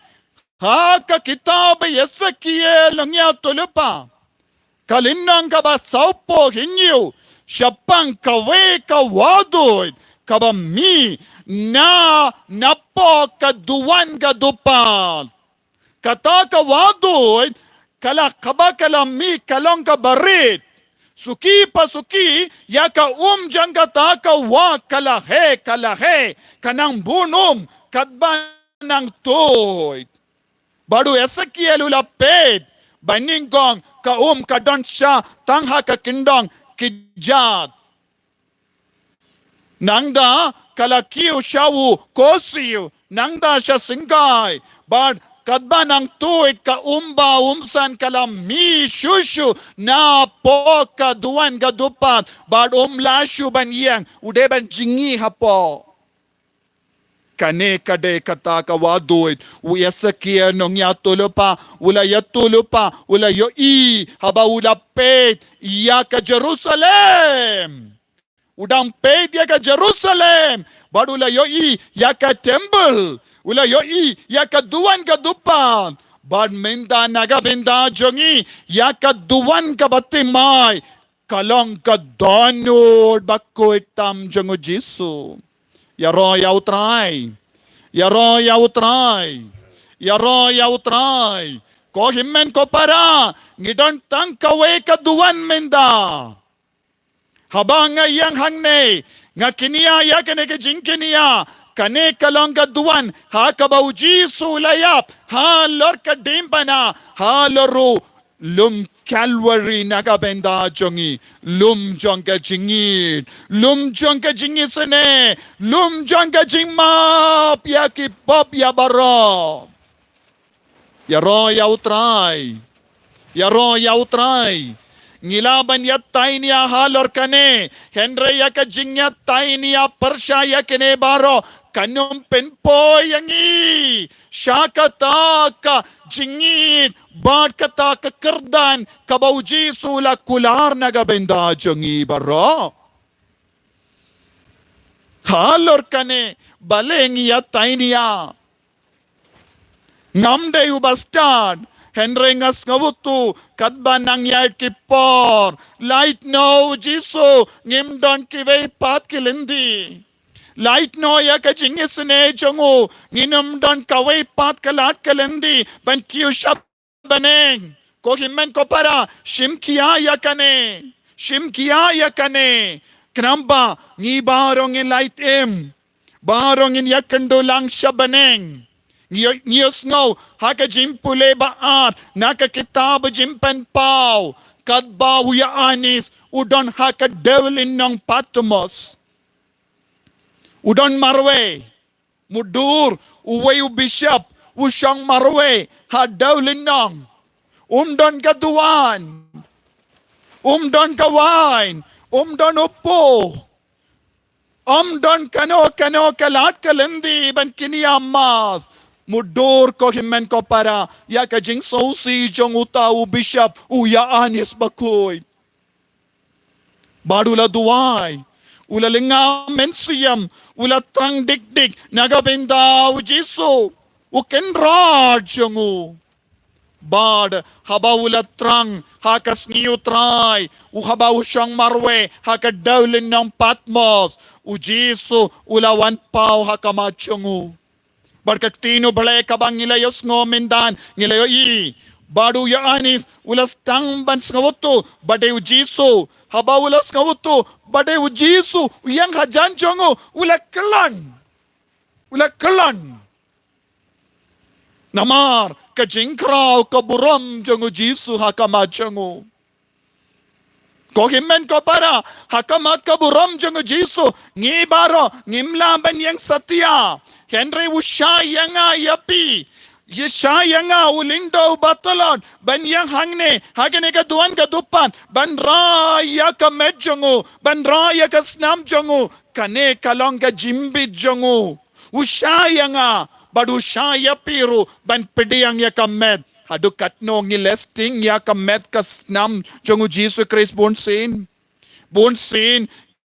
ha ka kitab Ezekiel langya tulupa. Kalinang ka ba saupo hinyo syapang kawe ka wadoy kaba mi na napo kaduan kadupan. Kata ka wadoy kala kaba kala mi kalong ka barit. Suki pasuki ya ka jang kata ka wa kalahe kanang bunom kadban ng toy. Baru Ezekiel ulapit baningkong ka kadon siya tangha ka kindong kijat. Nangda kalakiw siyawu kosiw. Nangda siya singay. But kadba ng tuwid ka umsan kalami shushu na po kaduan gadupat. But lasyu banyang udeban jingi hapo. Kane kade kata kawadoid uyasakia nong yatulupa ula yatulupa ula yoi haba ula pet iya ka Jerusalem udang pet ya ka Jerusalem baru ula yoi ya ka temple ula yoi ya ka duan ka dupan bad menda naga benda jongi ya ka duan ka batimay kalong ka donod bakoy tam jongo Jesu. Yaro yautray. Ko himen ko para. Ngidon tang kawe kaduan menda. Habang ngayang hangne. Nga kiniya ya kane ka jingkiniya. Kane kalong kaduan. Ha kabauji sulayap. Ha lor kadimpana. Ha loru. Lum Calvary nakabenda jongi lum jong ka jingit lum jong ka jingisane lum jong ka jingmap ya ki pop ya baro ya ro ya utray ngilaban ya tay niya halor kane Henry ya ka jingya tay niya persya ya kene baro kanum penpo yangi syakata ka jingit bad kata ka kerdan kabauji sula kular nagabenda jongi baro Halor kane baleng ya tainia. Ngamde ubastad. Henry ngas ngawutu kadba nang yait kipor. Light no jiso ngimdon kiwei pat kilindi. Light no ya ka jingisne jongu nginam don kawai pat kalat kalandi ban kiu shap baneng ko himmen ko para shimkia ya kane knamba ni barong in light barong in yakando lang shabaneng Niyos ngo, haka jimpule baat, naka kitab jimpen pau, kadba huya anis, udon haka devlin ng patmos. Udon marwe, mudur, uwe u bishop, usyang marwe, hadaw linang, gaduan, kawain, upo, kano kalat kalindi, ban kiniamas, mudur ko himen ko para, yaka jing sosi jong uta u bishop, uya anis bakoy. Badula duway, ula linga mensiyam, ula trang dik nagabinda u jiso, uken rad jongu. Bad haba ula trang, hakas niyo try, haba usyang marwe, haka dawlin ng patmos, u jiso, ula wan pao haka jongu. Barkaktino balay kabang nilayos ngomendan, nilayo Badu ya anis, ulas tang bans ngawuto, bade ujiso, haba ulas ngawuto, bade ujiso, uyang hajan jongo, ulakalan. Namar, kajingkraw, kaburam jongo jisu hakama jongo. Kohimen ko para, hakamat kaburam jongo jisu, ngibaro, ngimlaban yang satya, Henry usyaya nga yapi, Yeshaya nga ulindo batalon banyang hangne hagane ka duan ka dupan banraya ka medjongo banraya ka snam jongo kane kalong ka jimbi jongo ushaya nga badushaya piru ban pediyang ya ka med hadu katno ngi lesting ya ka med ka snam jongo Jesus Christ bonsin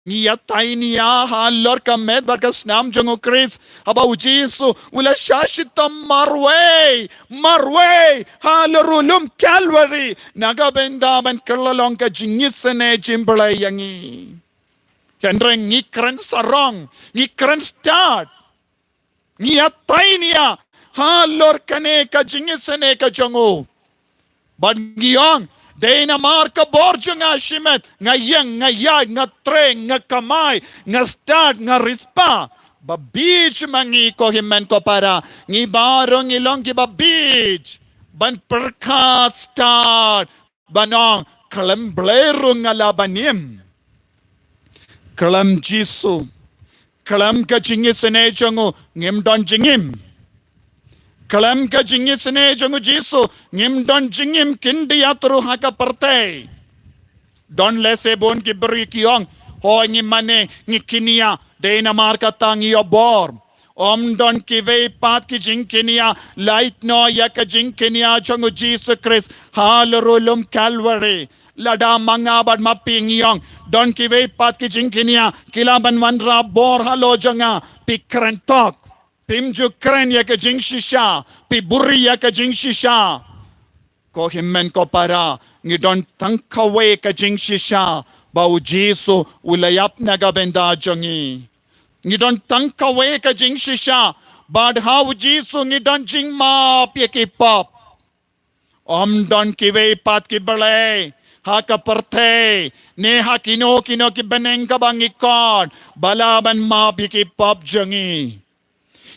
Niya tay niya halor ka med bagas nam jongo Chris haba ujisu ula shashita marwe halorulum Calvary nagabenda ban kerlalong ka jingisane jimbalay yangi Hendreng ngikren sarong ngikren start niya tay niya halor kane ka jingisane ka jongo Bagiyong Dena marka borjo nga shimet, nga yang, nga yag, nga tre, nga kamay, nga start, nga rispa. Babij mangi ko himen ko para, ngi barong ilong ki babij. Ban perkat start, banong kalemblero nga labanim. Kalem jisu, kalem ka jingis ene jongo, ngim don jingim. Kalam ka jingis ne jongu jisu ngim don jingim kindi atru haka parte don lese bon ki beri kiong ho ngi mane ngi kinia de na marka tangi obor don ki ve pat ki jing kinia light no ya ka jing kinia jongu jisu Christ halrulum Calvary lada mangabad maping yong don ki ve pat ki jing kinia kilaban wanra bor halo jonga pikren tok Pimju kren ya ka jing shisha, piburi ya ka jing shisha. Ko himmen ko para, ngidon tangkawe ka jing shisha, bau jisu ulayap na gabenda jongi. Ngidon tangkawe ka jing shisha, badhaw jisu ngidon jing ma piyekipop. Don kiwe pat ki balay, haka parte, ne hakino kino ki beneng ka bangikon, balaban ma piyekipop jongi.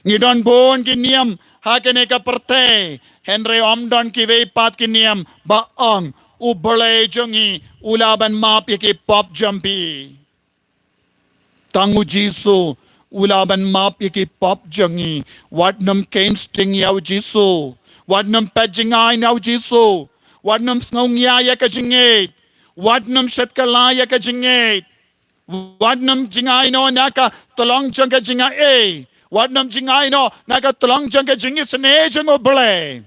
Ngidon bon kiniam hakene ka parte Henry omdon ki ve pat kiniam baang ubale jongi ulaban mapi ki pop jampi tangu jisu ulaban mapi ki pop jongi wadnam kain sting yaw jisu wadnam pejingai naw jisu wadnam snongya ya ka jingit wadnam shatkala ya ka jingit wadnam jingai no naka tolong jong ka jingai Wadnam jingay no, nagatulong dyan ka jingis ne dyan oble.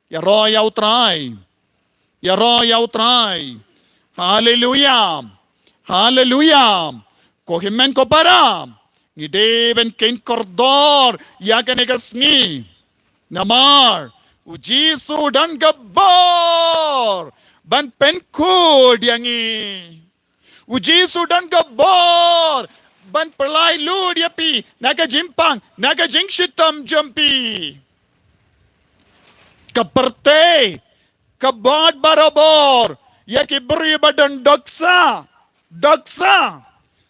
Yaro yaw try. Hallelujah. Kohimen ko para. Ni deben ken kordor ya kanegas ngi. Namar ujisu dan gabor ban penkud yangi. Ujisu dan gabor ban pelai lu dia pi naga jimpang naga jingshitam jampi. Kaperte kabad barabor ya ki beri badan daksa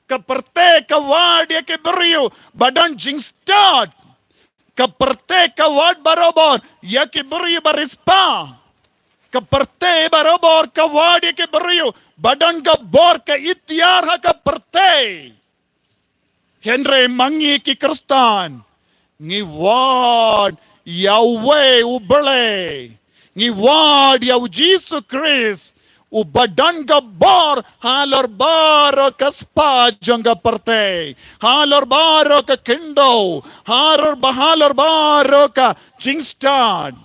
kaperte kawad ya ki beri badan jingstad kaperte kawad barabor ya ki beri barispa kaperte barabor kawad ya ki beri badan gabor ka ityar ha kaperte Henry mangi ki kristan ngiwad Yahweh ubele ngiwad yaw Jesus Christ ubadan gabor halor baro kaspa jangga parte halor baro ka kindo halor baro ka jingstad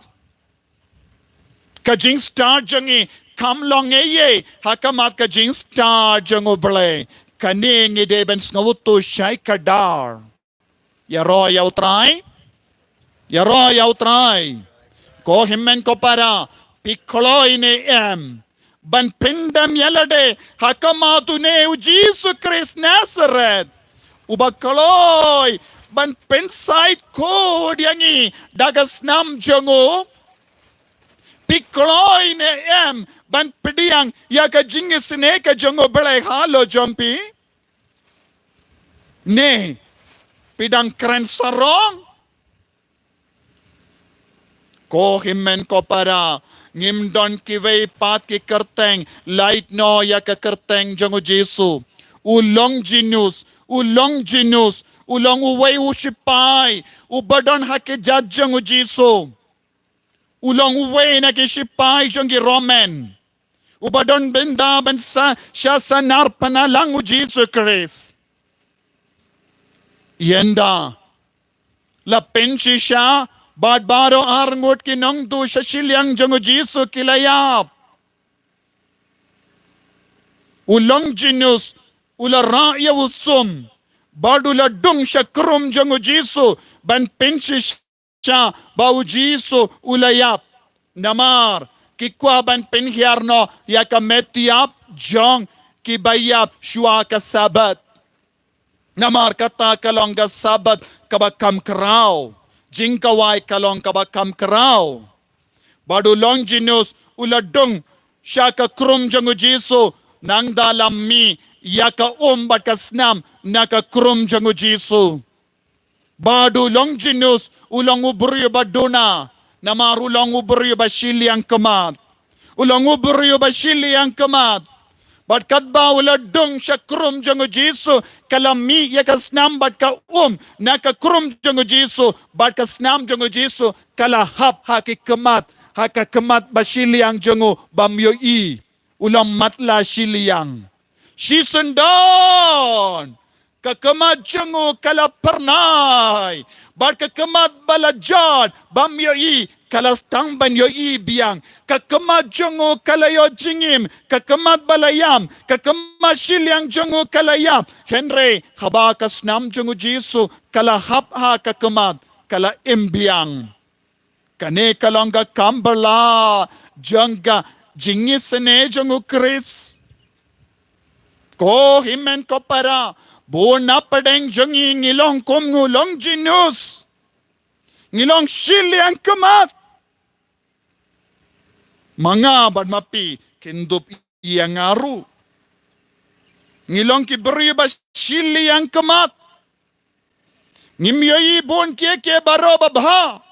jangi kamlong eye hakamat ka jingstad jang ubele kaning ideben snawuto shay kadar yaro yaw try ko himmen ko para pikoloy ne ban pindam yalade hakamatu ne Jesus Christ Nazareth ubakoloy ban pensait ko diangi dagas nam jango pikoloy ne ban pidiang yaga jingis ne ka jango bele halo jompi ne pidang kren sarong ko himmen ko para ngimdon kiway pat ki kerteng light no ya ka kerteng jango Jesu ulong jinus ulong uway usipai ubadon hake jajang Jesu ulong uway na kisipai jangi Roman ubadon benda bansa siya sanar panalang Jesu Christ yenda la pensi siya Badbaro arngot kinong do sa silyang jango Jesu kilayap. Ulang jinus, ula raya usum. Badula dung siya krum jango Jesu. Ban pinsi siya bau Jesu ulayap. Namar, kikwa ban pinhyarno yaka metiap jong kibayap shua ka sabat. Namar kata kalong ka sabat kabakam kraw. Jingkawai kalong kabakam kraw. Badu longinus uladung syaka krum jangu Jesu nang dalam mi yaka bat kasnam naka krum jangu Jesu. Badu longinus ulang uburi baduna namar ulang uburi basili yang kemat. Ulang uburi basili yang kemat. Bat kadba uladung syakrum jangu Jesu kalami yakasnam bat ka naka krum jangu Jesu bat kasnam jangu Jesu kalahap hakikemat hakakemat basiliang jangu bamyoi ulam matla siliang sisendon kakemat jangu kalapernai bat kakemat balajad bamyoi kalastang banyoi biang kakemat jangu kalayo jingim kakemat balayam kakemat siliang jangu kalayam Henry habakas nam jangu Jesu kalahap ha kakemat kala imbiang kane kalongga kambala jangga jingis ne jangu Chris ko himen ko para bona padeng jangi ngilong kum ngulong jinus ngilong siliang kemat mga badmapi kindup iyang aru. Ngilong kiberi ba sili yang kemat. Ngimyoyi bon kieke baro babha.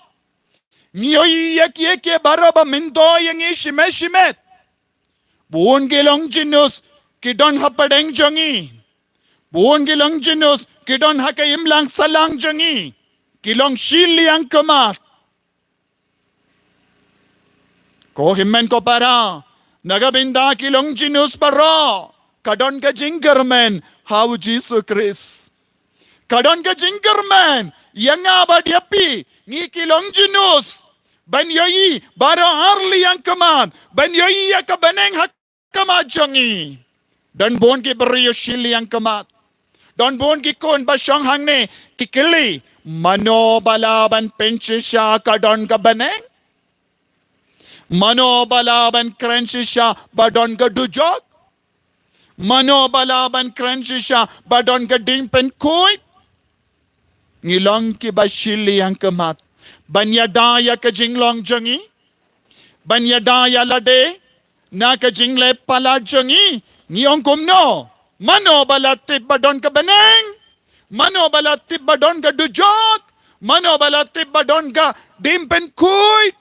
Ngyoyi ya kieke baro ba mindo yang shimet. Bon gilong jinus kidon hapadeng jangi. Bon gilong jinus kidon hakayim lang salang jangi. Kilong sili yang kemat. Ko himmen ko para nagabinda kilong jinus baro kadon ka jingermen how Jesus Christ kadon ka jingermen yang abadiapi ngi kilong jinus ban yoi baro arli yang kemat ban yoi ya kabaneng hak kemat jangi dan bon ki beriyo shili yang kemat Don bon ki kun ba syong hang ne kikili mano balaban pensisya ka don ka baneng. Mano balaban krensisya ba don ka dujog. Mano balaban krensisya ba don ka dimpen kuit. Ngilong ki ba sili ang kemat. Banyadaya ka jinglong jangi. Banyadaya lade. Na ka jingle pala jangi. Ngiyong kumno. Mano balatip ba don ka baneng? Mano balatip ba don ka dujog? Mano balatip ba don ka dimpen kuit?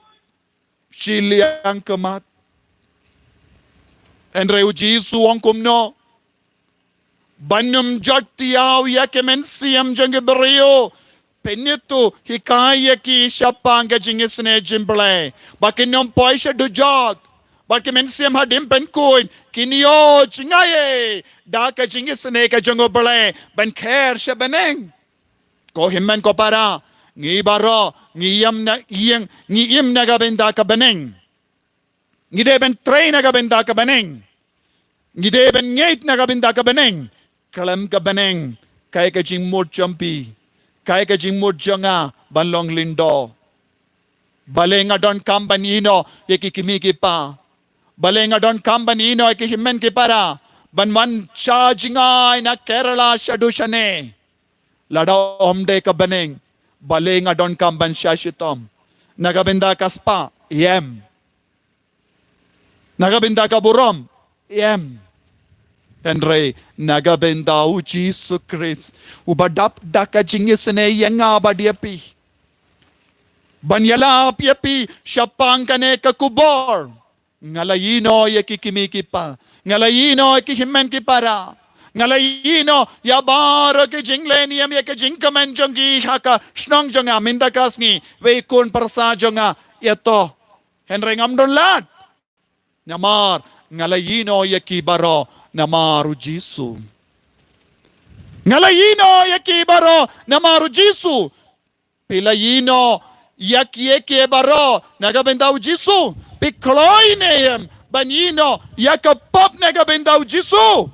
Sili ang kemat. Andre ujisu ang kumno. Banyum jatiyaw ya kemen siyam jang beriyo. Penitu hikaya ki siapa ang gajingis ne jimble. Bakin nom poy siya dujog. Bakin men siyam hadim pen kuin. Kiniyo jingaye. Da gajingis ne ka jango bele. Ben kher siya beneng. Ko himmen ko para. Ngi baro. Ngiyam na gabenda ka beneng. Ngide ben train na gabenda ka beneng. Ngide ben ngait na gabenda ka beneng. Kalam ka beneng. Kaya ka jing mut jampi. Kaya ka jing mut janga. Banlong lindo. Balenga don kambanino. Yakikimiki pa. Balenga don kambanino. Yakihimen ki para. Banman siya jingay na Kerala siya dusyane. Lada omde ka beneng. Balenga don kamban siya shitom. Nagabenda kaspa. Yem. Nagabenda ka burom. Yem. Henry, nagabenda u Jesus Christ. Ubadap daka jingis ne yenga badiapi. Banyala piapi, syapang kane kakubor. Ngalayino yakikimiki pa. Ngalayino yakihimen ki para. Ngalayino yabara ki jingleniam yakijingkamen jongi haka snong jonga mindakas ngi. Weikun persa jonga. Yato. Henry ngamdon lat. Nyamar, ngalayino yakibaro. Namaru Jisu. Ngalayino yakibaro namaru Jisu. Pilayino yakieke baro nagabendau Jisu. Pikloineyem banino yakapop nagabendau Jisu.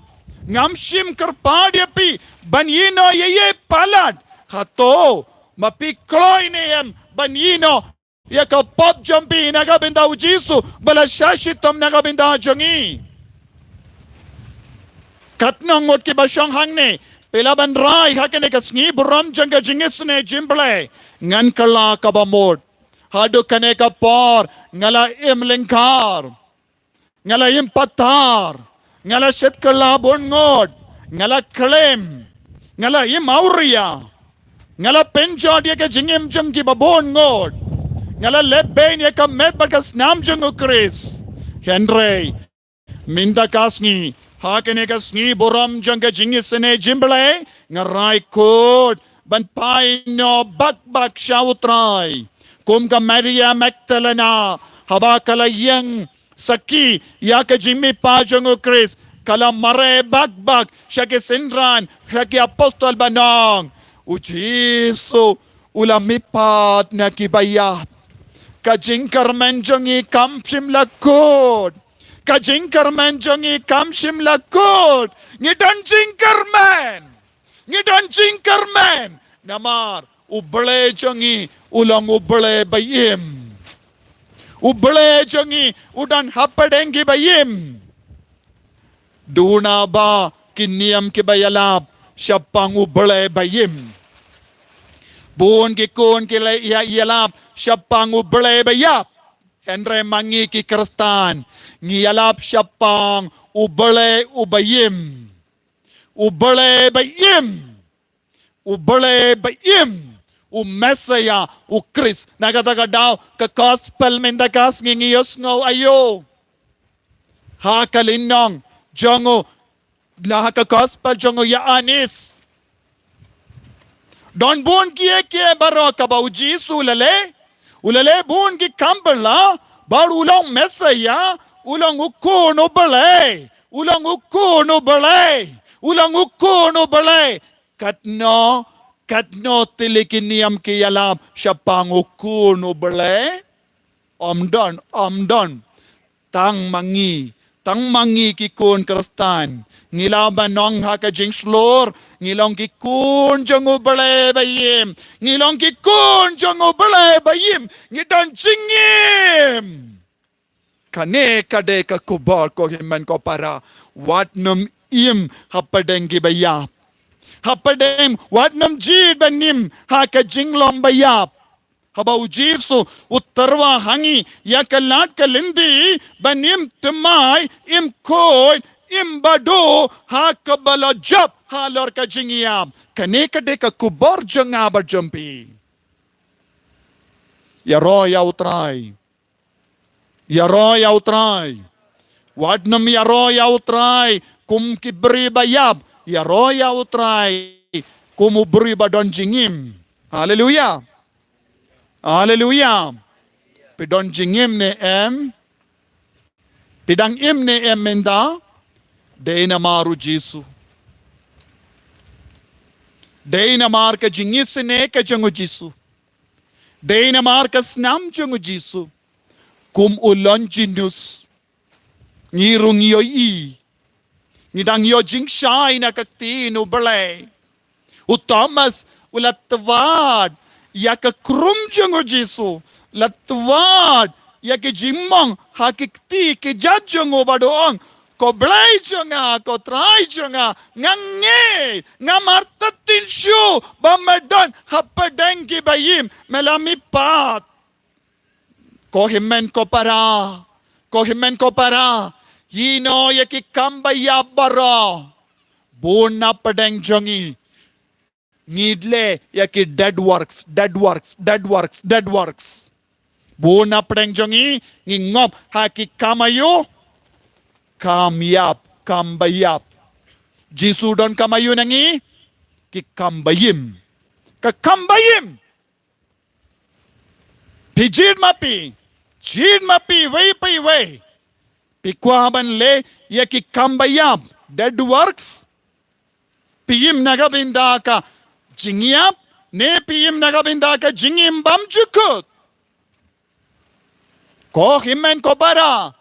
Ngamshim kerpadiapi banino yeye palad. Hato mapikloineyem banino yakapop jampi nagabendau Jisu. Balasashitom nagabendau jongi. Katnangot ki basyang hang ne. Pilaban rai hakene kasngi buram jangga jingis ne jimble. Ngan kala kabamod. Hadu kane ka por. Ngala im lingkar. Ngala im patar. Ngala set kala bongod. Ngala klem. Ngala im auria. Ngala penjod ya ka jingim janggi babongod. Ngala lebben ya ka met bakas nam jangu Chris. Henry. Minda kasngi. Hakene kasngi boram jangga jingisene jimble ngarai kod ban paino bak syawtrai kum ka Maria Magdalena haba kala yang saki ya ka jimmi pa jango Chris kala mare bak syake sindran syake apostol banong ujiso ulamipat na kibayat kajingkar menjongi kamsim lakod kajingkar menjongi kamsim lakod ngidon jingkar men namar uble jongi ulang uble bayim uble jongi udan hapadengi bayim duna ba kiniam ki bayalap syapang uble bayim buon ki kun ki yalap syapang uble bayap Henry mangi ki kristan ngiyalap syapang ubele ubayim umesaya ukris nagataga daw ka gospel mendakas ngingiyos ngaw ayo ha kalinong jongo laha ka gospel jongo ya anis don bon kie baro ka bauji ulale bon ki kambala bar ulang mesaya ulang ukun ubale katno tilikiniam ki yalam syapang ukun ubale omdon tang mangi ki kun kristan Ngilaban nong haka jing slor. Ngilong kikun jong ubale bayim. Ngilong kikun jong ubale bayim. Ngidon jingim. Kane kade ka kubor ko himan ko para. Wat num im hapadeng gibayap. Hapadem wat num jid banim haka jinglong bayap. Habau Jesu utarwa hangi ya kalat kalindi banim temai im koi im bado ha kabala jab halor ka jingiyam kane kade ka kubor janga barjampi ya utrai wadnam ya utrai kum kibri bayab ya utrai kum ubri badon jingim haleluya. Haleluya. Pidon jingim ne em. Pidang im ne em menda. Deina maru Jesu. Deina mar ka jingis ne ka jangu Jesu. Deina mar ka snam jangu Jesu. Kum ulon jinus. Ngirung yo i. Ngidang yo jing shai na kakti no balay. Thomas ulat tawad. Yaka krum jango Jesu. Latwad. Yaka jimong hakikti ke jadjongo badoong. Ko blay janga, ko try janga. Ngange. Ngamartatin syu. Bamadon hapadengki bayim. Melamipat. Ko himen ko para. Hino yaki kambaya bara. Bona padeng jangi. Ngidle yaki dead works. Bona pedeng jongi ngingop haki kamayo kambayap. Jisu don kamayo nangi ki kambayim. Pijid mapi way. Pikwaban le yaki kambayap. Dead works. Piyim nagabinda ka jingiyap ne piyim nagabinda ka jingim bam jukut. Ko himen ko para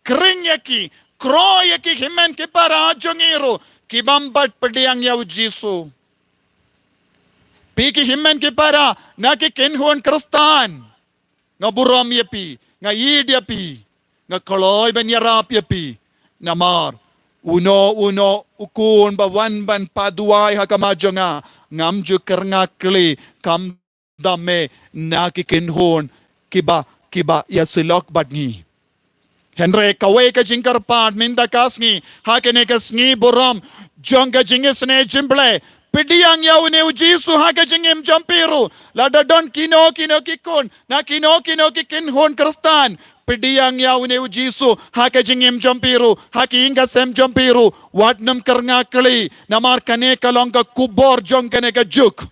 kring yaki kro yaki himen ki para jongiro ki bambat padiang yaw Jesu. Piki himen ki para na ki kinhuan kristan nga buram yapi nga yid yapi nga koloy ben yarap yapi namar uno ukun bawan ban paduay hakamajo nga ngamju kernakli kam dame nakikinhon kiba ya silok badngi Henry kawe ka jingkarpad minda kasngi hakene kasngi boram jonga jingisne jimble pidiang yaune ujisu haka jingim jampiru lada don kino kikun na kino kikinhon kristan pidiang yaune ujisu haka jingim jampiru haki inga sem jampiru wadnam karngakli namar kane kalonga kubor jongkane ka juk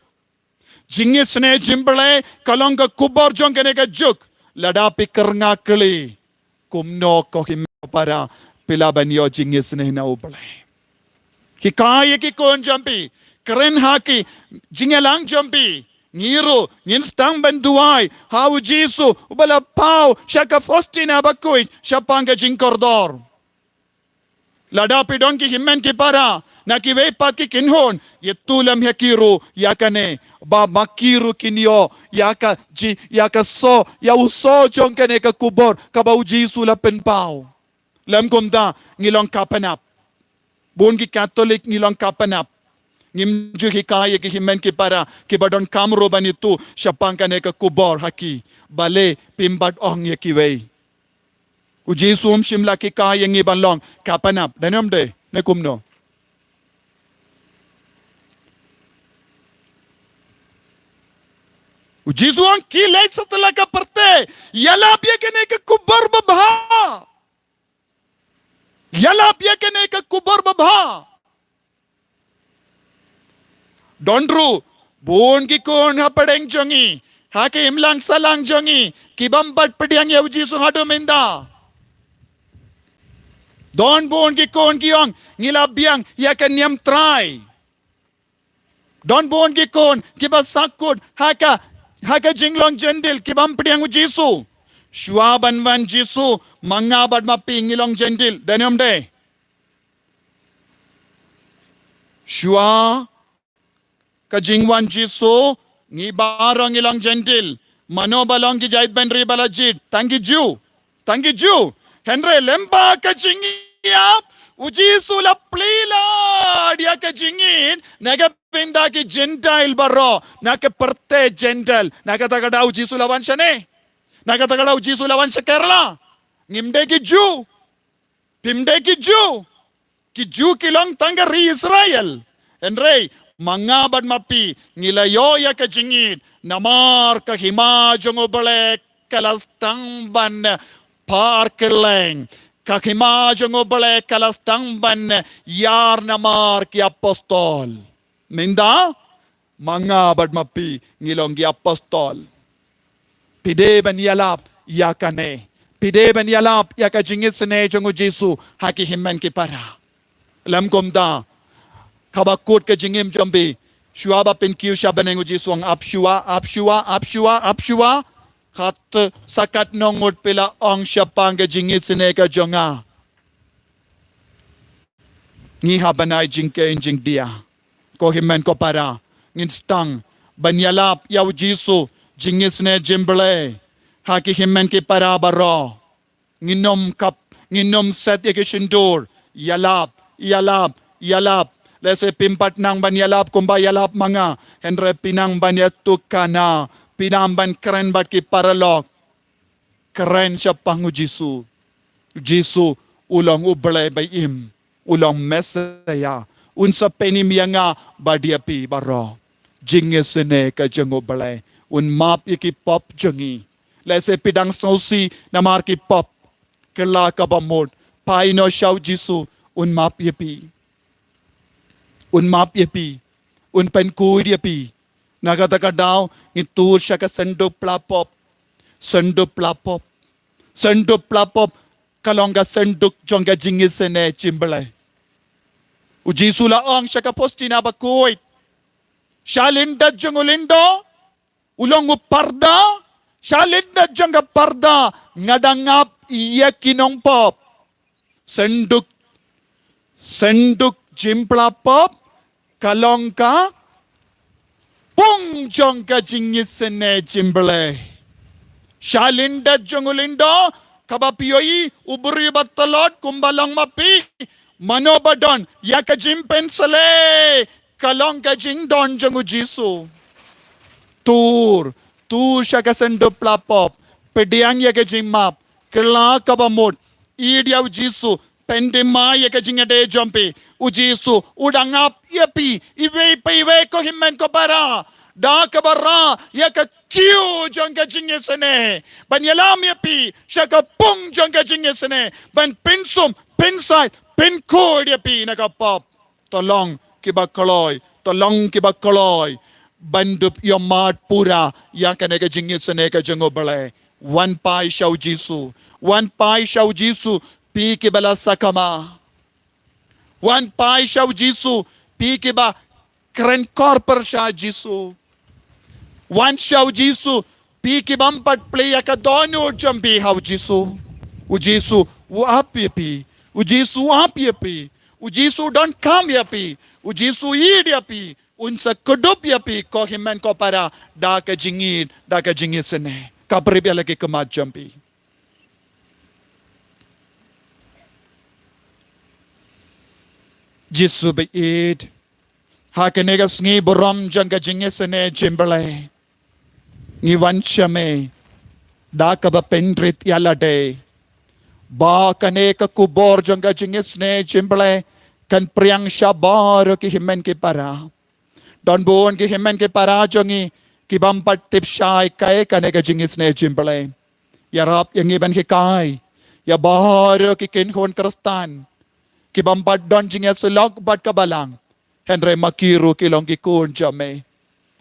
jingisne jimble kalonga kubor jongkane ka juk ladapi karngakli kumno ko him para pilaban yo jingisne na ubale hikaya kikon jampi keren haki jingalang jampi ngiro nginstang banduay hawu Jesu ubala pau shaka fostina bakoy shapanga jingkordor ladapi don ki himmen ki para na ki wepat ki kinhon yetulam yakiro yakane ba makiru kinyo yaka so ya uso jongkane ka kubor kabaw Jesu lapen pau lam kumda ngilong kapanap bon ki Catholic ngilong kapanap ngimju hikaya ki himen ki para ki badon kamro banitu shapangkane ka kubor haki bale pimbat ong yakiway Ujisum shimla ki kaya ngi banlong kapanap danom de ne kumno Ujisuan ki lay setelah ka perte yala pia kene ka kubar babha Dondru bon ki kon ha padeng jongi ha ke imlang salang jongi ki bambat padiang ya ujisu hado menda Don bon ki kon kiong ngilabyang ya kanyam try. Don bon ki kon kiba sakud haka jinglong jendil kibam pediang Jesu. Shua banwan Jesu mangabad mapi ngilong jendil danyom de. Shua kajingwan Jisu ngi barang ilang gentil mano balong ki jait ben ri balajit tangi ju Henry lemba kajingiap uji sula plila dia kajingin naga pinda ki gentile baro naga perte gentle naga tagada uji sula wanshane naga tagada uji sula wansha Kerala ngimde ki ju pimde ki ju kilong tangga ri Israel Henry mangabad mapi ngilayo ya kajingin namar kahima jongo balek kalastang ban parkeleng kahima jongo balek kalastang ban yar namar ki apostol minda mangabad mapi ngilong ki apostol pide ban yalap yakane pide ban yalap yakajingit sene jongo Jesu haki himmen ki para lam komda kabakut ke jingim jambi shuaba pen kiu shabaneng uji suang apshua khat sakat nongut pila ong syapang ke jingit sene ke jonga ngi habanai jingke jing dia ko himen ko para ngin stang banyalap yaw jisu jingit sene jimble haki himen ke para baro nginom set ye ke shindur yalap Lese pimpat nang banyalap kumba yalap mga henre pinang banyatu kana pinamban keren bat ki paralok keren siya pangu Jisu ulang ublay bayim ulang mesaya unsa penim yanga badiapi baro jingis sene ka jeng ublay un map iki pop jengi lese pidang sausi namar ki pop kela kabamod paino siyaw Jisu un map yapi un map yapi un pen kuy yapi nagataka daw ngitur siya ka sendo plapop kalongga senduk jongga jingis sene chimbale uji sula ong siya ka postina bakuy shalinda jongulindo ulong uparda shalinda jongga parda ngadangap iya kinong pop senduk jimpla pop kalong ka pung jong ka jingis sene jimble shalinda jongulindo kabapiyoi uburi batalot kumbalang mapi manobadon yaka jimpen sale kalong ka jingdon jongu Jisu tur siya ka sendo plapop pediang yaka jimmap kela kabamot idiaw Jisu pendema yaka jingade jompe ujisu udangap yapi iwe ko himmen ko para da kabara yaka kiu jongga jingesene ban yalam yapi shaka pung jongga jingesene ban pinsum pinsai pinkod yapi nakapop tolong kibakoloy bandup yomat pura yaka nega jingesene ka jongobale one pai shau Jisu pi ke bala sakama wan pai shaw Jisu pi ke ba kren korper sha Jisu wan shaw Jisu pi ke bampat play ka dono jambi haw Jisu u api Ujisu don't come yapi Ujisu yid yapi unsa kudup yapi ko himen ko para da ka jingid sene kapri lagi kemat jambi Jisu beid hakenegas ngi borom jangga jingesene jimbale ngi wanchame da ka ba pendrit yalade ba kane ka kubor jangga jingesne jimbale kan priang shabar ki himen ki para don bon ki himen ki para jongi ki bampat tip shai kai kane ka jingesne jimbale yarap yang iban ki kai ya bahar ki kin hon krastan kibambat don jinga sulok bat kabalang henry makiru kilong kikun jame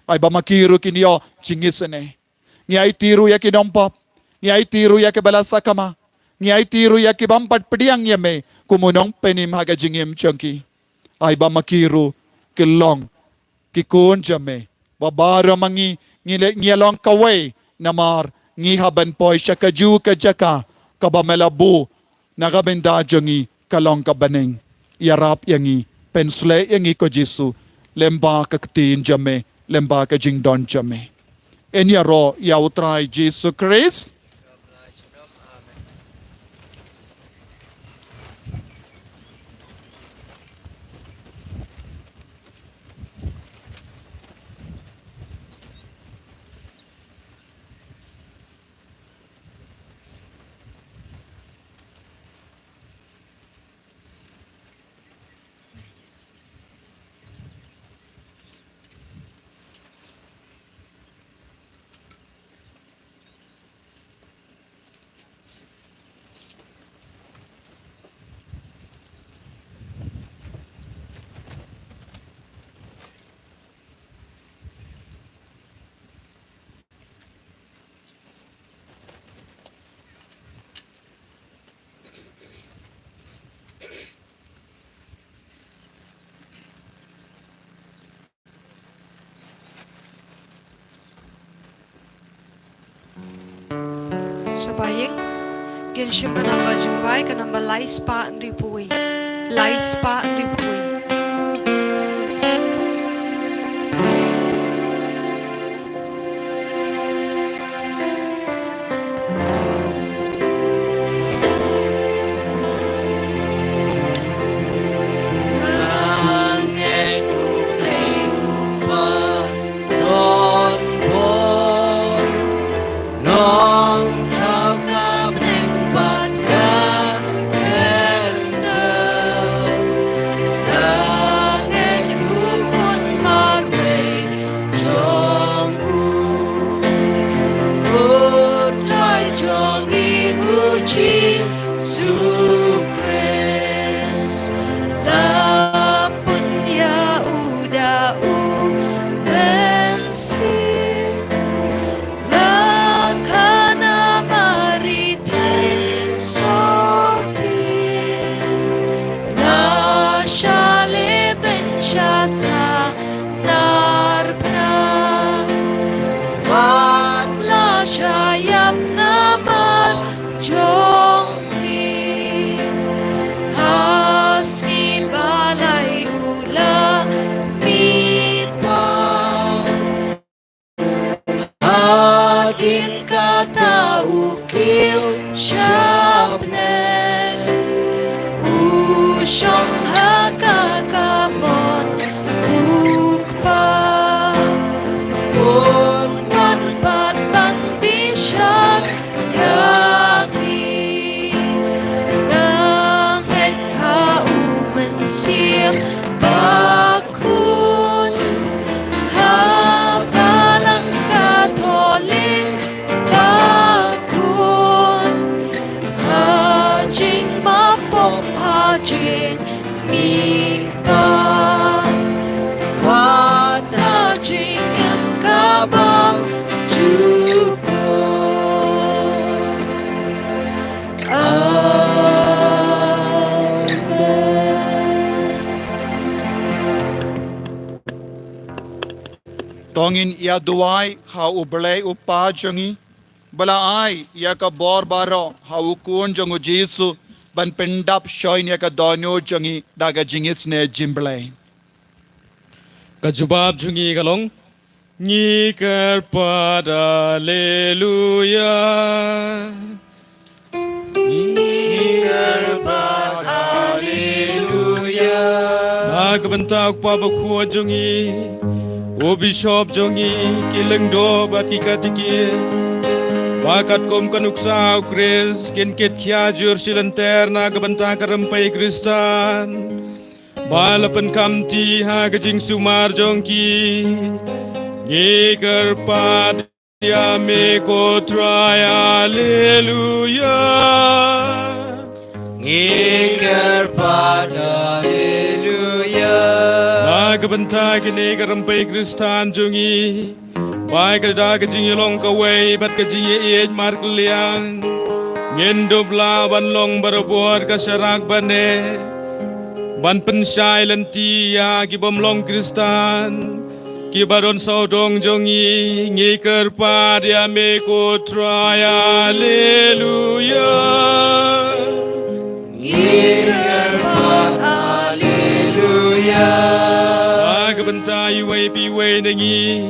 ay ba makiru kinyo jingisene ngi ay tiru ya kinompop ngi ay tiru ya kebalasa kama ngi ay tiru ya kibampat pediang yame kumunong penim haga jingim changki ay ba makiru kilong kikun jame babara mangi ngilong kaway namar ngi haban poy siya kaju kajaka kabamelabu nakabenda jangi kalong kabaneng yarap yangi pen sle yangi ko Jesu lemba ka tin jame lemba ka jing don jame enya ro ya utrai Jesu Christ Sabaying, Kynshi manamba jingwai kanamba lais pa ripui. Lais pa ripui. Tongin ia duai ha ublei upa jangi bala ai ia ka bor baro ha ukun jangu Jesu ban pendap shoin ia ka donyo jangi daga jingis ne jimblei Kajubab jungi galong ngi pada haleluya Nagbentak pa bakwa jungi O bishop jongi kileng do bat kikatikis Bakat kom kanuksaw Chris kinket kya jur silanter na kabanta karampai Kristan Balapan kamti ha gajing sumar jongki Ngiker pad ya me ko try haleluya Ngiker pad haleluya Nagabanta kini karampai Kristan jongi Bai kada kajing yolong kawai bat kajing iej markliang Ngendobla ban long barabuar kasyarak bane Ban pensai lenti ya kibom long Kristan Kibaron saudong jongi ngiker padia meko try haleluya Ngiker pad haleluya nengi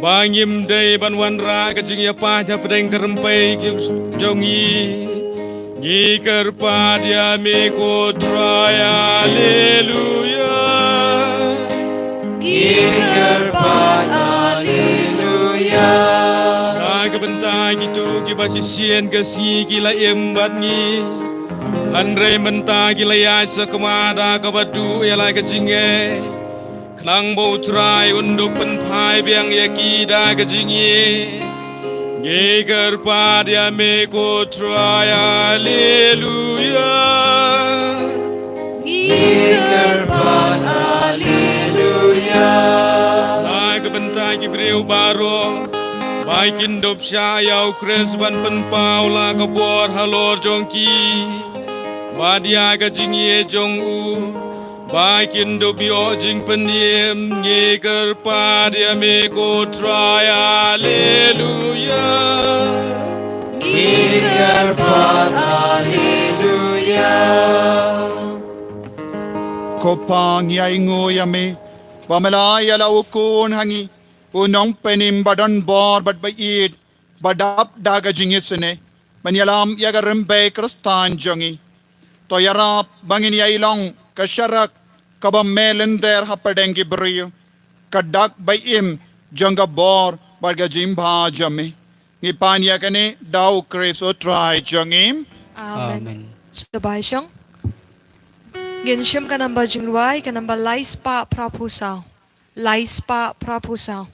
bangim day ban wan ra ka jing ya pa ja pedeng kerempai jongi ngi kerpa dia me ko try haleluya ka bentai gitu ki basi sien ke si ki la embat ngi andre menta ki la ya sekemada ka badu ya la ka jinge klang bau trai unduk penpai biang yaki da kejingi Geger pada me ko trai haleluya Geger pada haleluya Lai kebentai ki breu baro Baikin dop syayau kres ban penpau la kabor halor jongki Badia kejingi jong u Baikin dobio jing peniem ngeger pada me ko try haleluya Geger pada haleluya Kopang ya ingo ya me Pamalaya la ukun hangi Unong penim badan bor bat bait Badap daga jingisene Banyalam yaga rembe kristan jongi Toyarap bangin ya ilong Kasyarak Kabam melender hapadengi beriyo. Kadak bayim jangga bor barga jimba jami. Ngipanya kani daw kreso try jangim. Amen. Sabay siyang. Ginsyam ka namba jingruay ka namba lais pa prapusaw. Lais pa prapusaw.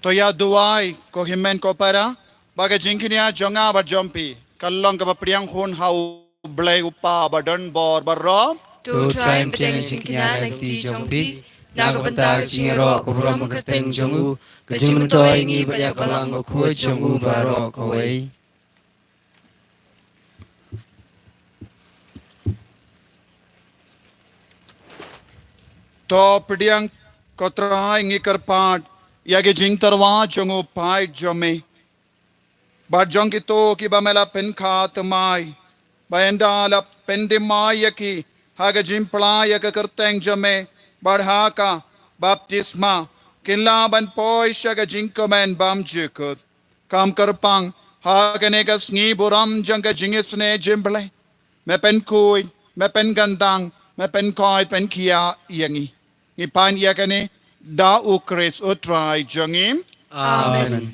Toya duai ko himen ko para baga jingkinia jonga ba jompi kallong ka priang hun hau blai upa badan bor barro Tu try mteng jingkinia nagti jompi nagabanta jingero kuram kerteng jongu kajim toy ngi baya kalang ko jongu baro ko wei to pediang kotra ingi kerpat ya ke jing terwa jongo pai jome ba jong kito ki ba mela pen kha tamai ba enda la pen de mai ya ki ha ke jim pla ya ke kerteng jome badha ka baptisma kinla ban poi sha ke jing komen bam jikut kam kerpang ha ke ne ka sngi buram jang ke jingis ne jimble me pen kui me pen gandang me pen koi pen kia yangi ni pan yakane da ukres utrai jangim Amen.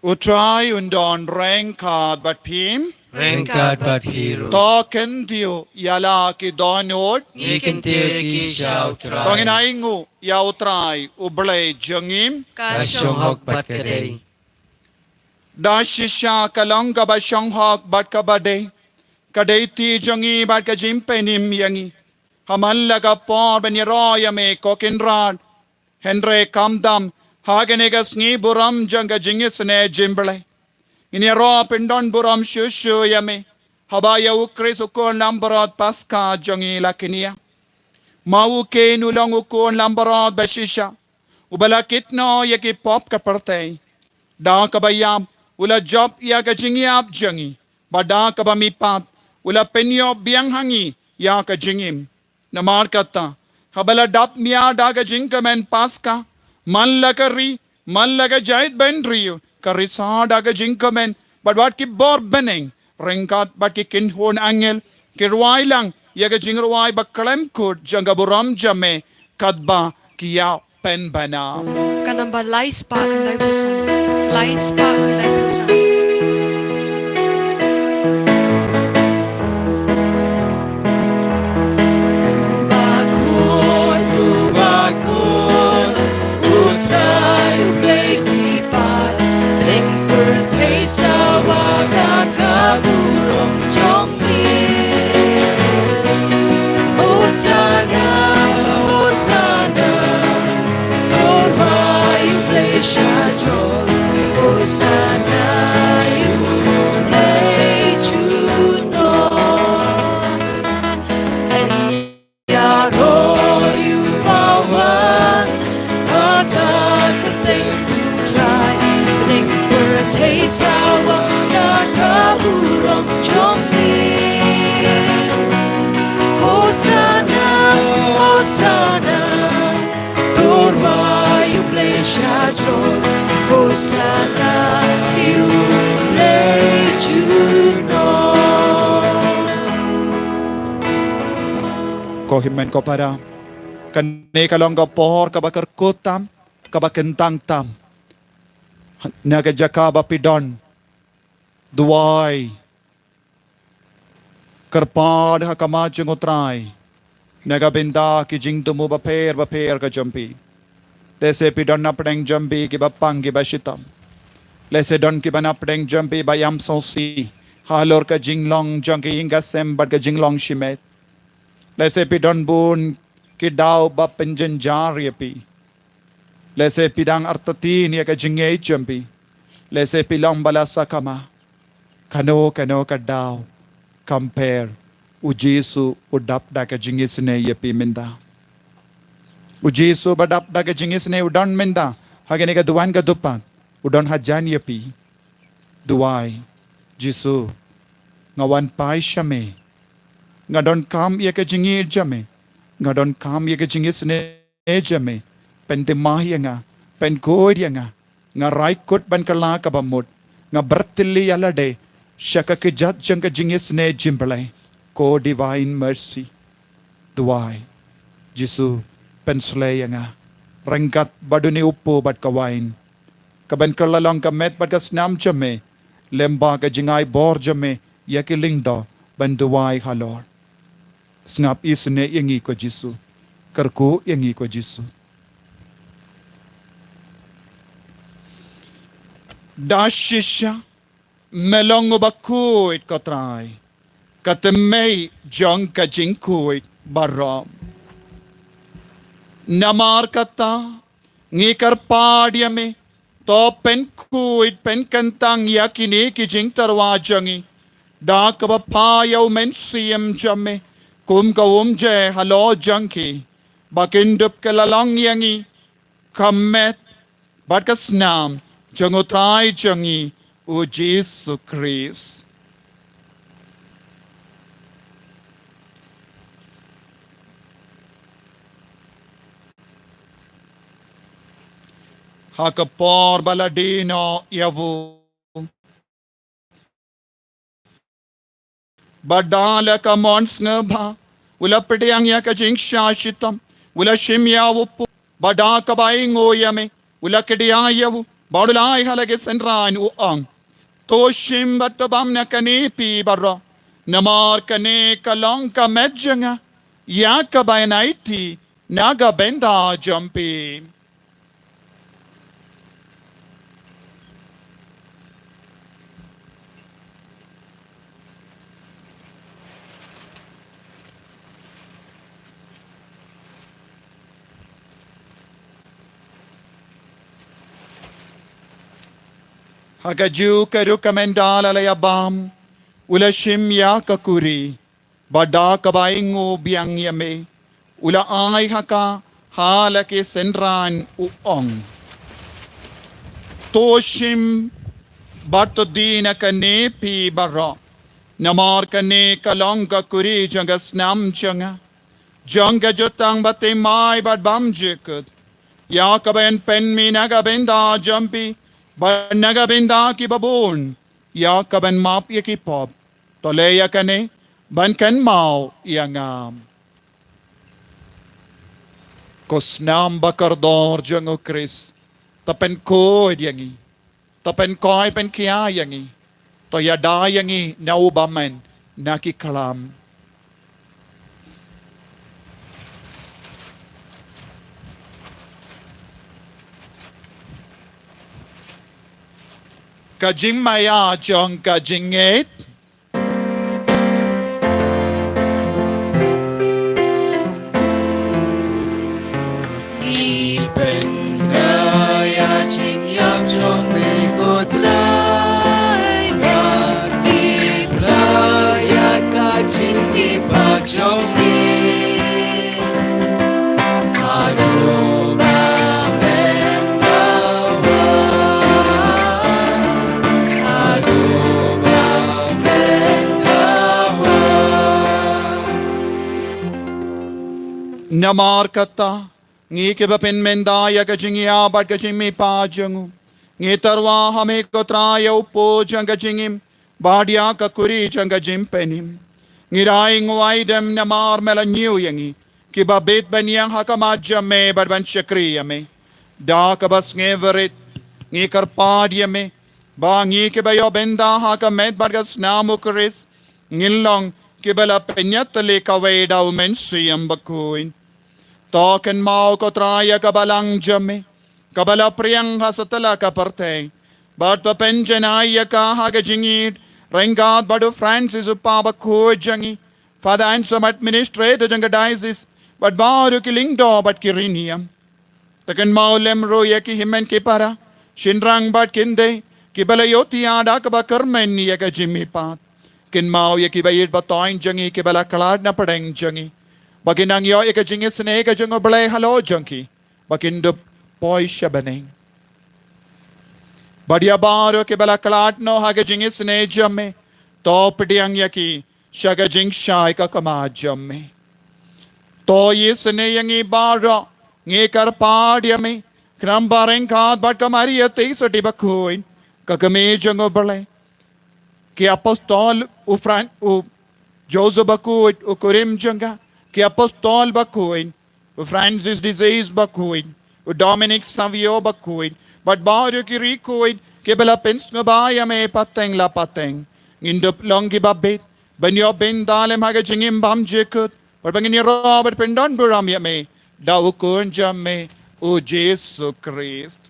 utrai undon reng kad bat pim Rengkat Batiru. to ken dio yala ki donod Ikin ki siyaw tongin try. aingu ya utrai uble jangim Kasyong hok bat kaday. da shisha kalong ka ba syong hok bat ka ba de kadai ti jangi bat ka jim penim yangi haman laga por ben roya me kokin rad Henry kamdam hagenega sngi buram janga jingis ne jimble ini ro pindon buram shushu yame habaya ukris ukon lambarot paska jangi lakinia mau ke nulong ukon lambarot bashisha ubala kitno yaki pop kaparte da kabayam ula job ya ka jingiap jangi bada kabamipat ula penyo biang hangi ya ka jingim namar kata habala dap mia daga jingkamen paska man lakari man laga jait ben rio karisa daga jingkamen but what ki bor beneng ringkat but ki kin hon angel kirwai lang yaga jingrwai bakalem kut jangaburam jame kadba kiya pen bana Kanamba lais pa kanday busan. Lais pa kanday busan. Bakun, bakun, utay ublekipan, ring pertay sa wagakaburong jongmi. Hosanna, Hosanna, Torway ublesya jong. Hosanna, ublay juno. Yaro yubawan Hakat kertay putray Bening bertay sawa Nakaburong jomni Hosanna, Hosanna Torwa yublesya jom Hosanna yublay juno kohimen ko para kane kalong ka pohor ka bakar kutam ka bakentang tam naga jakaba pidon duwai karpad ha kamachung utrai naga binda ki jing tumu baper ka jampi lese pidon na pdeng jampi ki bapang ki bashitam lese don ki bana pdeng jampi bayam sosi halor ka jinglong jangki inga sembat ka jinglong shimet Lese pidon bun kidaw ba penjenjar yapi. Lese pidang artatin ya ka jingay jampi. Lese pilang balasa kama. Kano kadaw. Compare. Ujisu udap da ka jingis ne yapi minda. Ujisu badap da ka jingis ne udan minda. Hagani ka duwan ka dupat. Udan hajan yapi. Duway. Jisu. Ngawan pay siya me. Ngadon kam ya ke jingi jame ngadon kam ya ke jingis ne jame pen timah nga pen koy nga rai kut ban kala ka bamut nga bertili alade shaka ke jat jang ke jingis ne jimble ko divine mercy duai jisu pen slay nga rengkat baduni upo bat kawain kaban kalalong kamet bat kasnam jame lemba ka jingay bor jame ya ke lingdo ban duai halor Snap isne yangi ko Jisu. Karko yangi ko Jisu. Da shisha melong ubakuit kotray. Katemay jong kajingkuit barom. Namar kata ngikar padyame to pen kuit pen kantang yakini kijing tarwajangi. Da kabapayaw men siyam jame kum kawum je halo jangki. Bakindup kalalang yangi kamet batkas nam jangutray jangi o Jesus Christ. Hakapor baladino yavu badala ka mons ngaba ula pediyang ya ka jing shashitam ula shimya upu badaka baingo yame ula kediya yavu badulai halage senran uang to shim batabam na kani pi barra namar kane kalong ka medjanga ya ka bainaiti naga benda jampi. Hagaju karu kamendala layabam ula shimya kakuri bada kabaingo biang yame ula ay haka halake senran uong toshim batodina kane pi barra namar kane kalong kakuri jangas nam janga janga jotang bate mai bad bam jekut ya kaben pen mi naga benda jampi naga benda ki babon ya kaben map ya ki pop tole ya kane ban kan mau ya ngam kosnam bakardor jango Chris tapen ko yangi tapen koi pen kia yangi to ya da yangi naubamen naki kalam kajing maya jong kajing et Ipen gaya ching yam chong me ko trai Bagi playa ka ching mi pa chong me Aduh ba men gawa Aduh ba men gawa namar kata ngi ke bapen menda ya kajing ya bat kajing mi pa jangu ngi tarwa hame ko traya upo janga jingim badia ka kuri janga jim penim ngi rai ngwai dem namar mela new yangi ki babet banyang hakama jame bat ban shakri yame da ka bas nge verit ngi kar padia me ba ngi ke bayo benda hakamet bat gas namu Chris ngilong ki bala penyat le ka weda umen siyam bakuin Token mau ko traya kabalang jame, kabala priyang hasatala kaparte, but the penjanaya ka hagajingit, Rengad badu Francis upaba ko jangi, Father and some administrator jangadizes, but baru kiling do but kiriniam. Taken mau lemro yaki himen kipara, Shinrang but kinde, kibala yoti ada kaba kermen yaka jimmy pat, Kin mau yaki bayit batoin jangi kibala kalad na padeng jangi. Baginang yo ikajing isne ikajing oblay halo junkie. Bagindu boy shabaning. Badia baro ke bala kalat no hagajing isne jamme. To pidiyang yaki shagajing shay ka kama jamme. To yisne yangi baro ngi karpad yame. Krambareng kad bat kamari yate soti bakuin. Kakame jang oblay. Ki apostol ufran u Joseph bakuit u kurim janga. Ki apostol bakuin, u Francis disease bakuin, u Dominic Savio bakuin, but baru ki rikuin, ki bela pens ngabaya me pateng la pateng, ngindup long ki babit, banyo ben dalem haga jingim bam jekut, but bangin Robert pendon buram ya me, da ukun jam me, u Jesus Christ.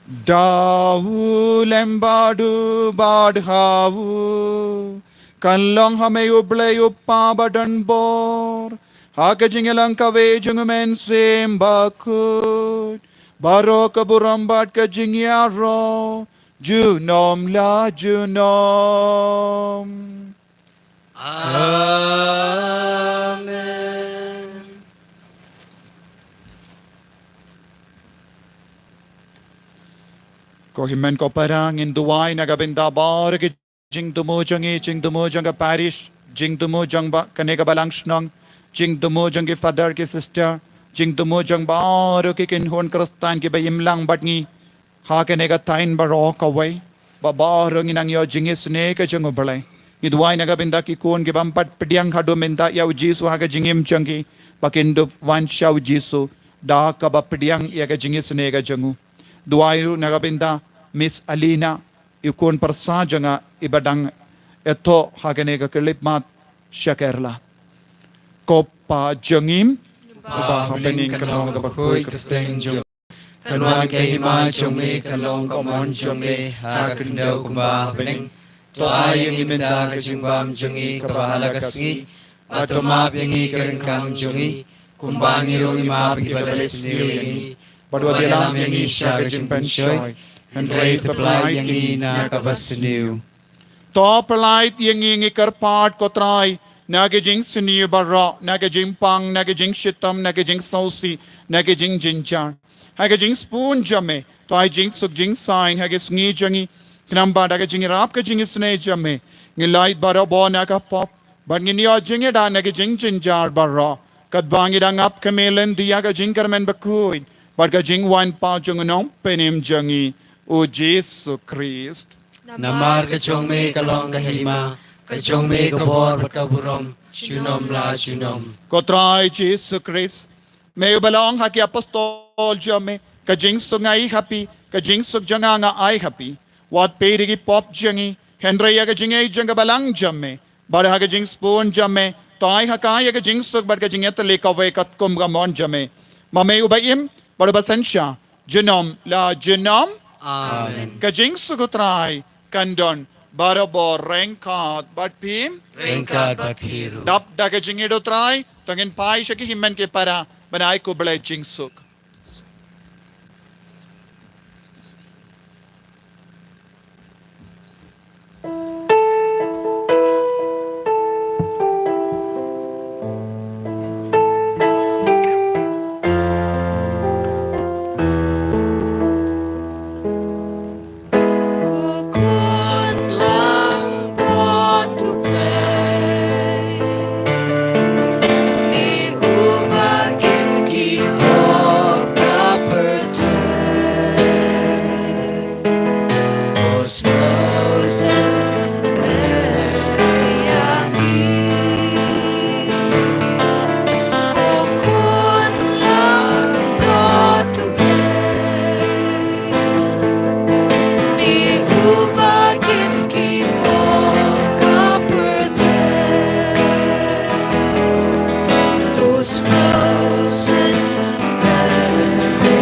Dawu lembadu badhawu kanlong hame uble uppa badan bor hake jingelang kawe jungumen sembakut baro kaburambat ka jingyaro junom la junom. Amen. Ko himen ko parangin duway nagabinda bar ki jing dumujang ka parish jing dumujang ba kanega balangsnong jing dumujang ki father ki sister jing dumujang bar ki kinhon kristan ki bayim lang batngi ha kanega tain baro ka way ba bar nginang yo jingis ne ka jang ubalay ni duway nagabinda ki kun ki bampat pediang hadu menda yaw jisu ha ka jingim changi pakindu wan shaw jisu da ka ba pediang ya ka jingis ne ka jangu Duayu nagabinda Miss Alina ikon persajanga ibadang eto hagane ka kelipmat syakerla. Kopa jengim Ba hapening kalong ka bakoy kristeng jung. Kanwan kay hima jung me kalong komon jung me ha kendaw kumba hapening. To ayang iminda ka jungbam jungi kabahala kasngi. Matumap yangi kerengkang jungi. Kumbang irong imap ibadalis niyo Padwa dalam yang isya kejimpan syoy, and rate apply yang ina kabasiniw. To pelait yang ingi kerpat kotray nagajing siniyo barra nagajing pang nagajing shitam nagajing sausi nagajing jinjar hagajing spoon jame to ay jing sugjing sign hagis ngi jangi knamba nagajing rap kajing isne jame ngilait barra bo nagapop but nginyo jingi da nagajing jinjar barra kadbangi da ngap kamelen diya kajing karmen bakuin but kajing wan pa jungunong penim jangi o Jesu Christ. Namar ka chong me kalong ka hima, ka chong me ka bor ka burom, chunom la chunom. Kotray Jesu Christ. May balong haki apostol jame, kajing sungay happy, kajing sugjanga nga ay happy. What perigi pop jangi, Henry kajing ay janga balang jame, bada kajing spoon jame, tay hakaya kajing sug bad kajing etali kaway kat kumgamon jame. Mamay ubayim, bada basensya, genom la genom, Amen. kajing sugutray, kandon, barabo rengkat, bat pim, Rengkat bapiru. dap da kajing idotray, tangin pai siya ki himen ki para banay ko balay jing sug. Kukun lang brought to play. Ni ubakin kipok kaperte. Os frozen yangi. Kukun lang brought to play. Ni ubakin kipok kaperte. Those frozen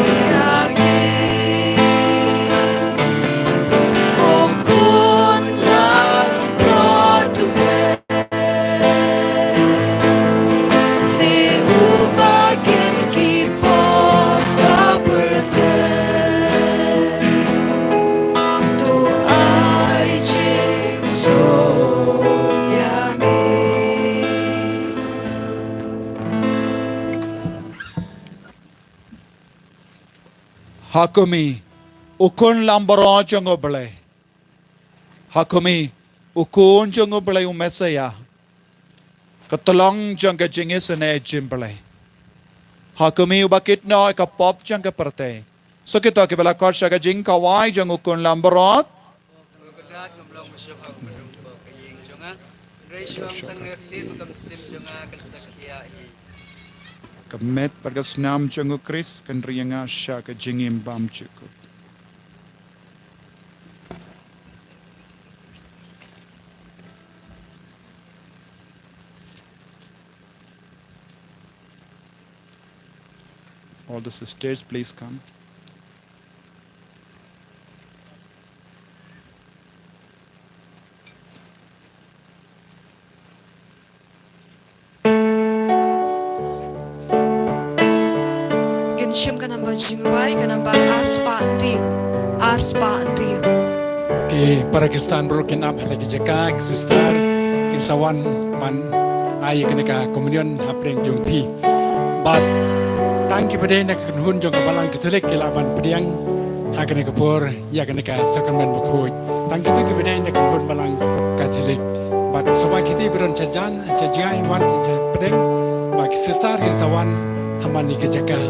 yangi. Kukun lang brought to play. Ni ubakin kipok kaperte. Tu ay jingso yangi. Hakumi, ukun lambaro jango balay. Hakumi, ukun jango balay umesaya. Katulong jang kajing isane jim balay. Hakumi ubakit no kapop jang kaparte. So kito kibala kor siya kajing kaway jang ukun lambarot. Kamet pagkasnam jango Chris kanriyanga siya kajingim bam chukut. All the sisters, please come. shim ka number jingwai ka number arspa andriu Ki Pakistan bro kin am halagi jaka sister kin sawan man ai ka komunion hapreng jong pi bat tang ki pade nak hun jong balang katolik ki laban pediang hakan ka por ya ka sakamen bakoi tang ki pade nak hun balang katolik bat soba kiti beron chajan chajai wan pedeng bak sister kin sawan hamani ke jaka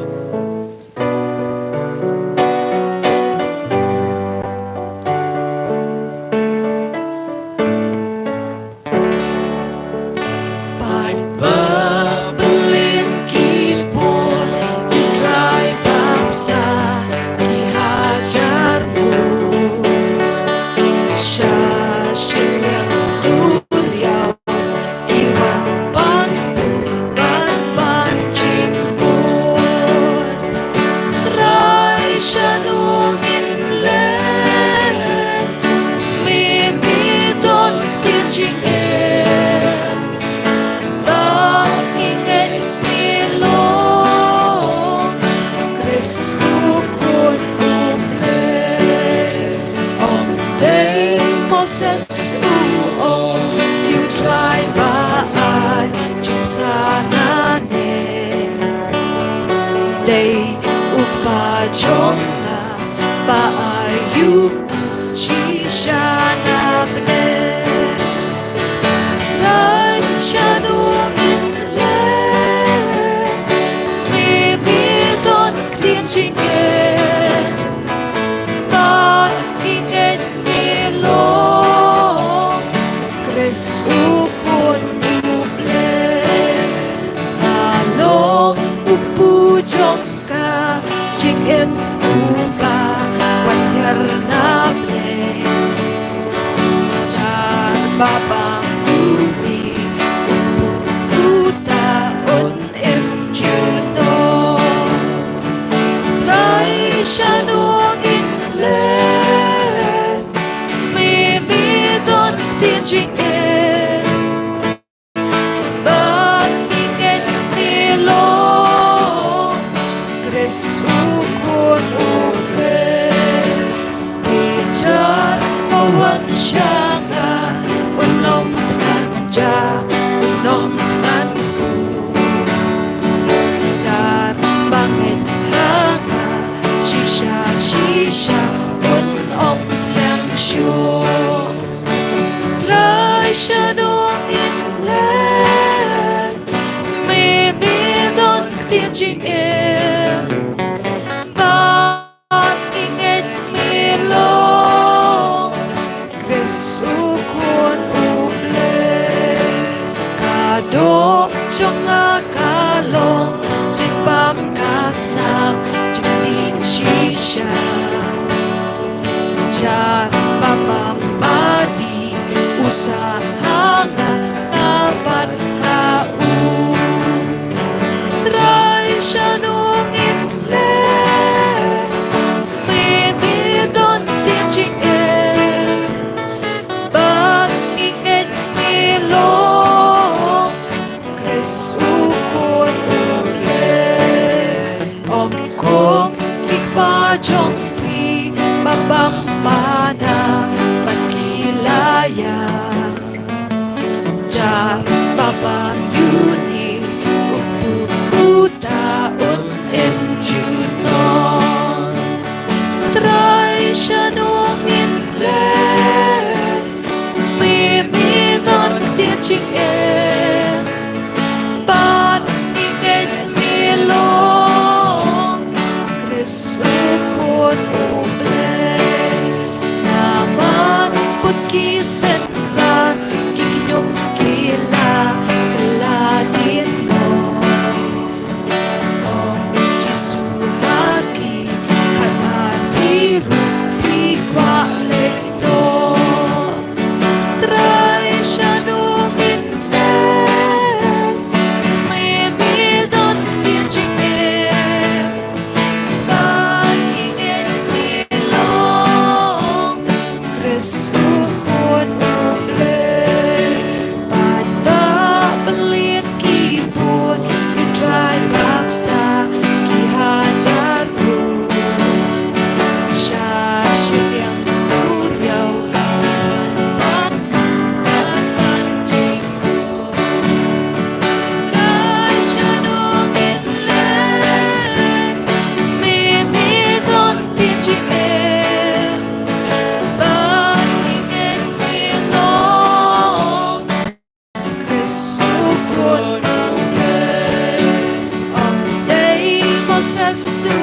Yesu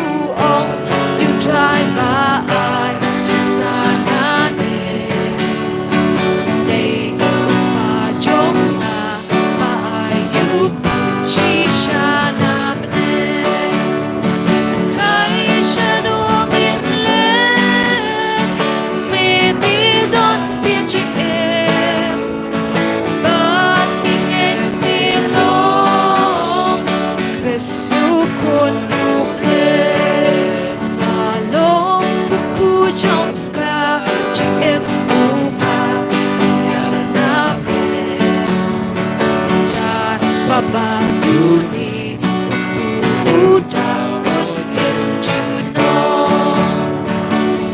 ong you try ba ai chim sana ne nei pa jong na ba ai you shi shana ne kai shanong in le me mi don tiên chi em ban mi en mi lo Yesu kun nuk le ma long bu trong ca chi em bu pa ya na pe cha ba ba you ni bu ta un em tu no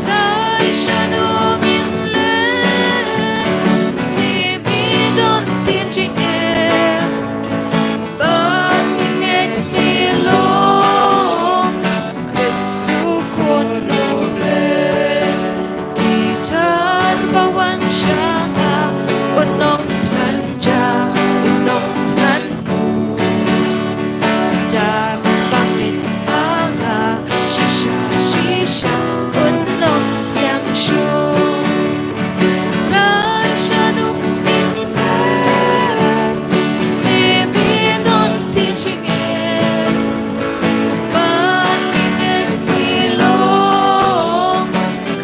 dai shanong in le mi mi don tiên chi em ban mi en mi lo Yesu kun nuk le gitar bawan shanga unong than ja unong than ku gitar bangin hanga shisha unong siang shu Rai shanuk in le me mi don teaching em ban mi en mi lo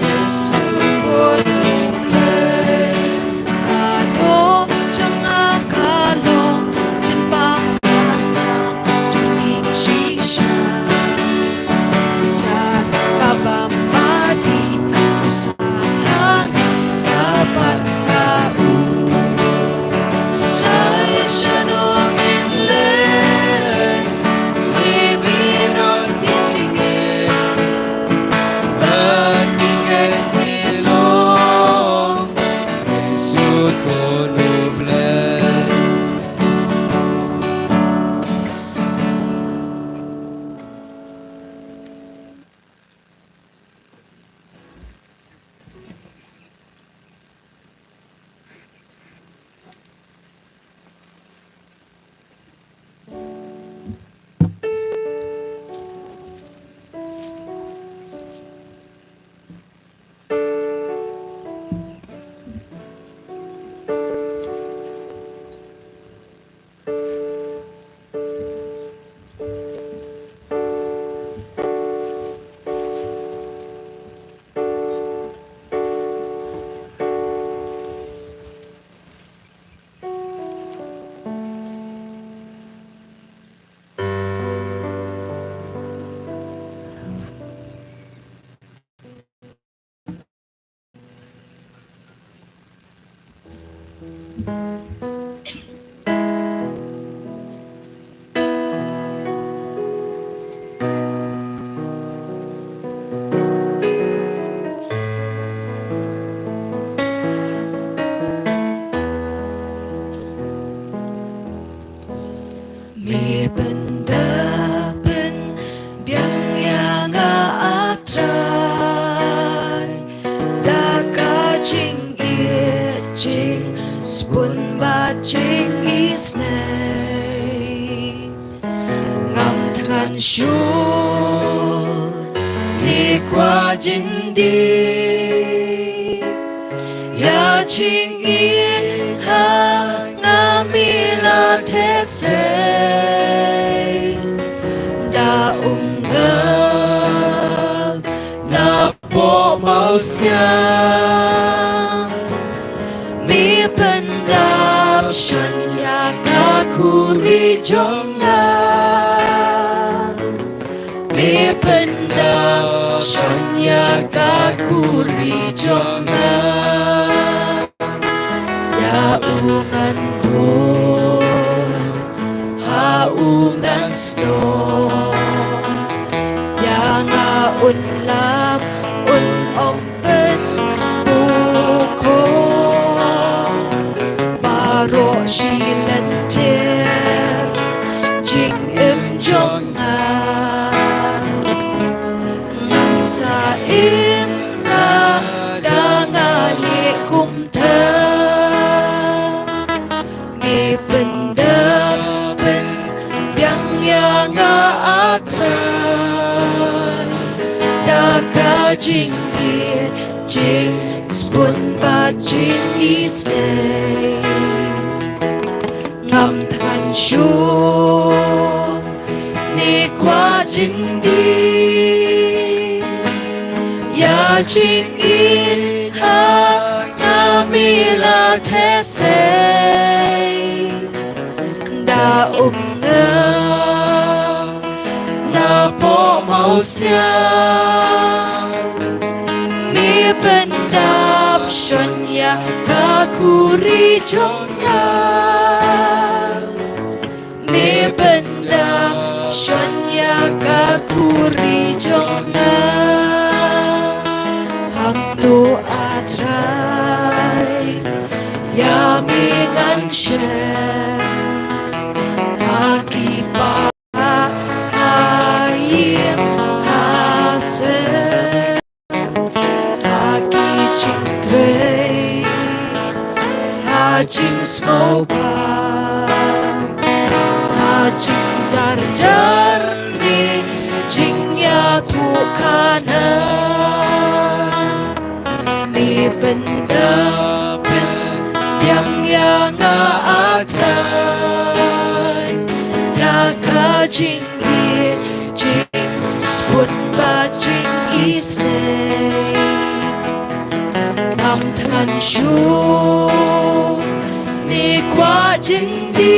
Yesu kun nuk le ka do chang a ka long chin pa ka sa chin ning shi sha ta ba ba ma di usaha dapat ka u Rai shanong in le me mi non teaching em ban mi en mi lo Yesu kun nuk le Mi benda ben biang yang atrai da ka ching ie ching spun ba ching is nei ngam than shu ni qua jin di ya ching ie ha ngami la the se da ngam na po mau sia mi pendap shanya ka kuri jonga mi pendap shanya ka kuri jonga ya ungan po ha ungan snow ya nga unlam un om pen bu ko baro shilan ter jing em jong a nang sa im na da nga le kum tha mi pendam pen yang nga atra jing it jing spun ba jing is day ngam than shu ni qua jing đi ya jing it ha na mi la the se da ngơ na po mau sia mi ben dap shon ya ka kuri jong ya mi ben dap shon ya ka kuri jong na hang lu atrai ya mi ngan she Akipa hayim hase haki ching tre hajing skopa hajing jar jar ni jing ya tu kana mi benda ben yang nga atrai Naga jing it jing spun ba jing is name Nam than shu ni qua jing đi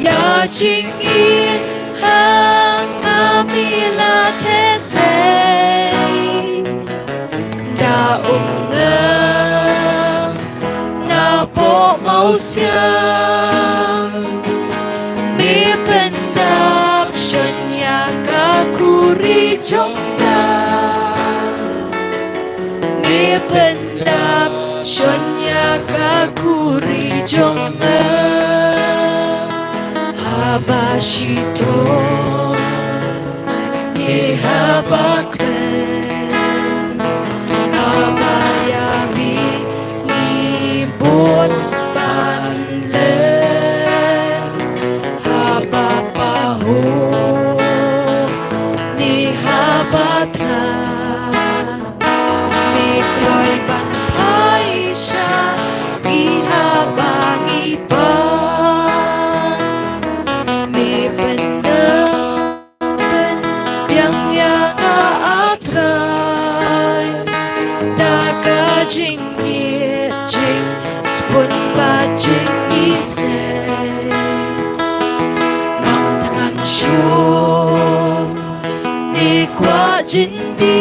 Ya jing it hang mi la thế se Da ngơ na po mau xiang mi pen đap shon ya ka kuri jong da mi pen đap shon ya ka kuri jong da habashito ni habaklen habayami ni buồn ban lên haba paho ni haba tha mi kloi ban pai sha i haba ngi pa mi benda ben yang ya atrai da ka jing ye jing spun ba jing is ngam than shu ni qua jing đi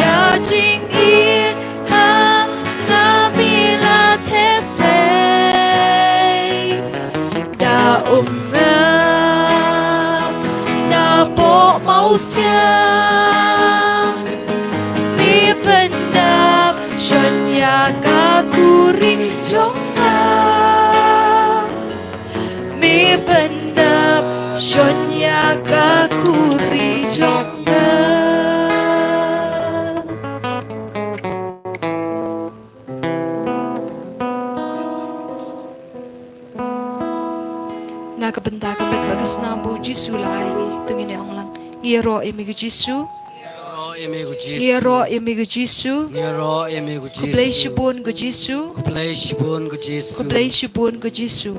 ya jing in ha na mi la thế se da za na po mau sia mi ben dap shon ya ka kuri jong na mi ben dap shon ya ka kuri jong na Nakabenta kamit bagas na bo Jisu la ay ni tungin ang lang iro imigo Jisu Iro imigo Jisu Kublay shibun go Jisu Kublay shibun go Jisu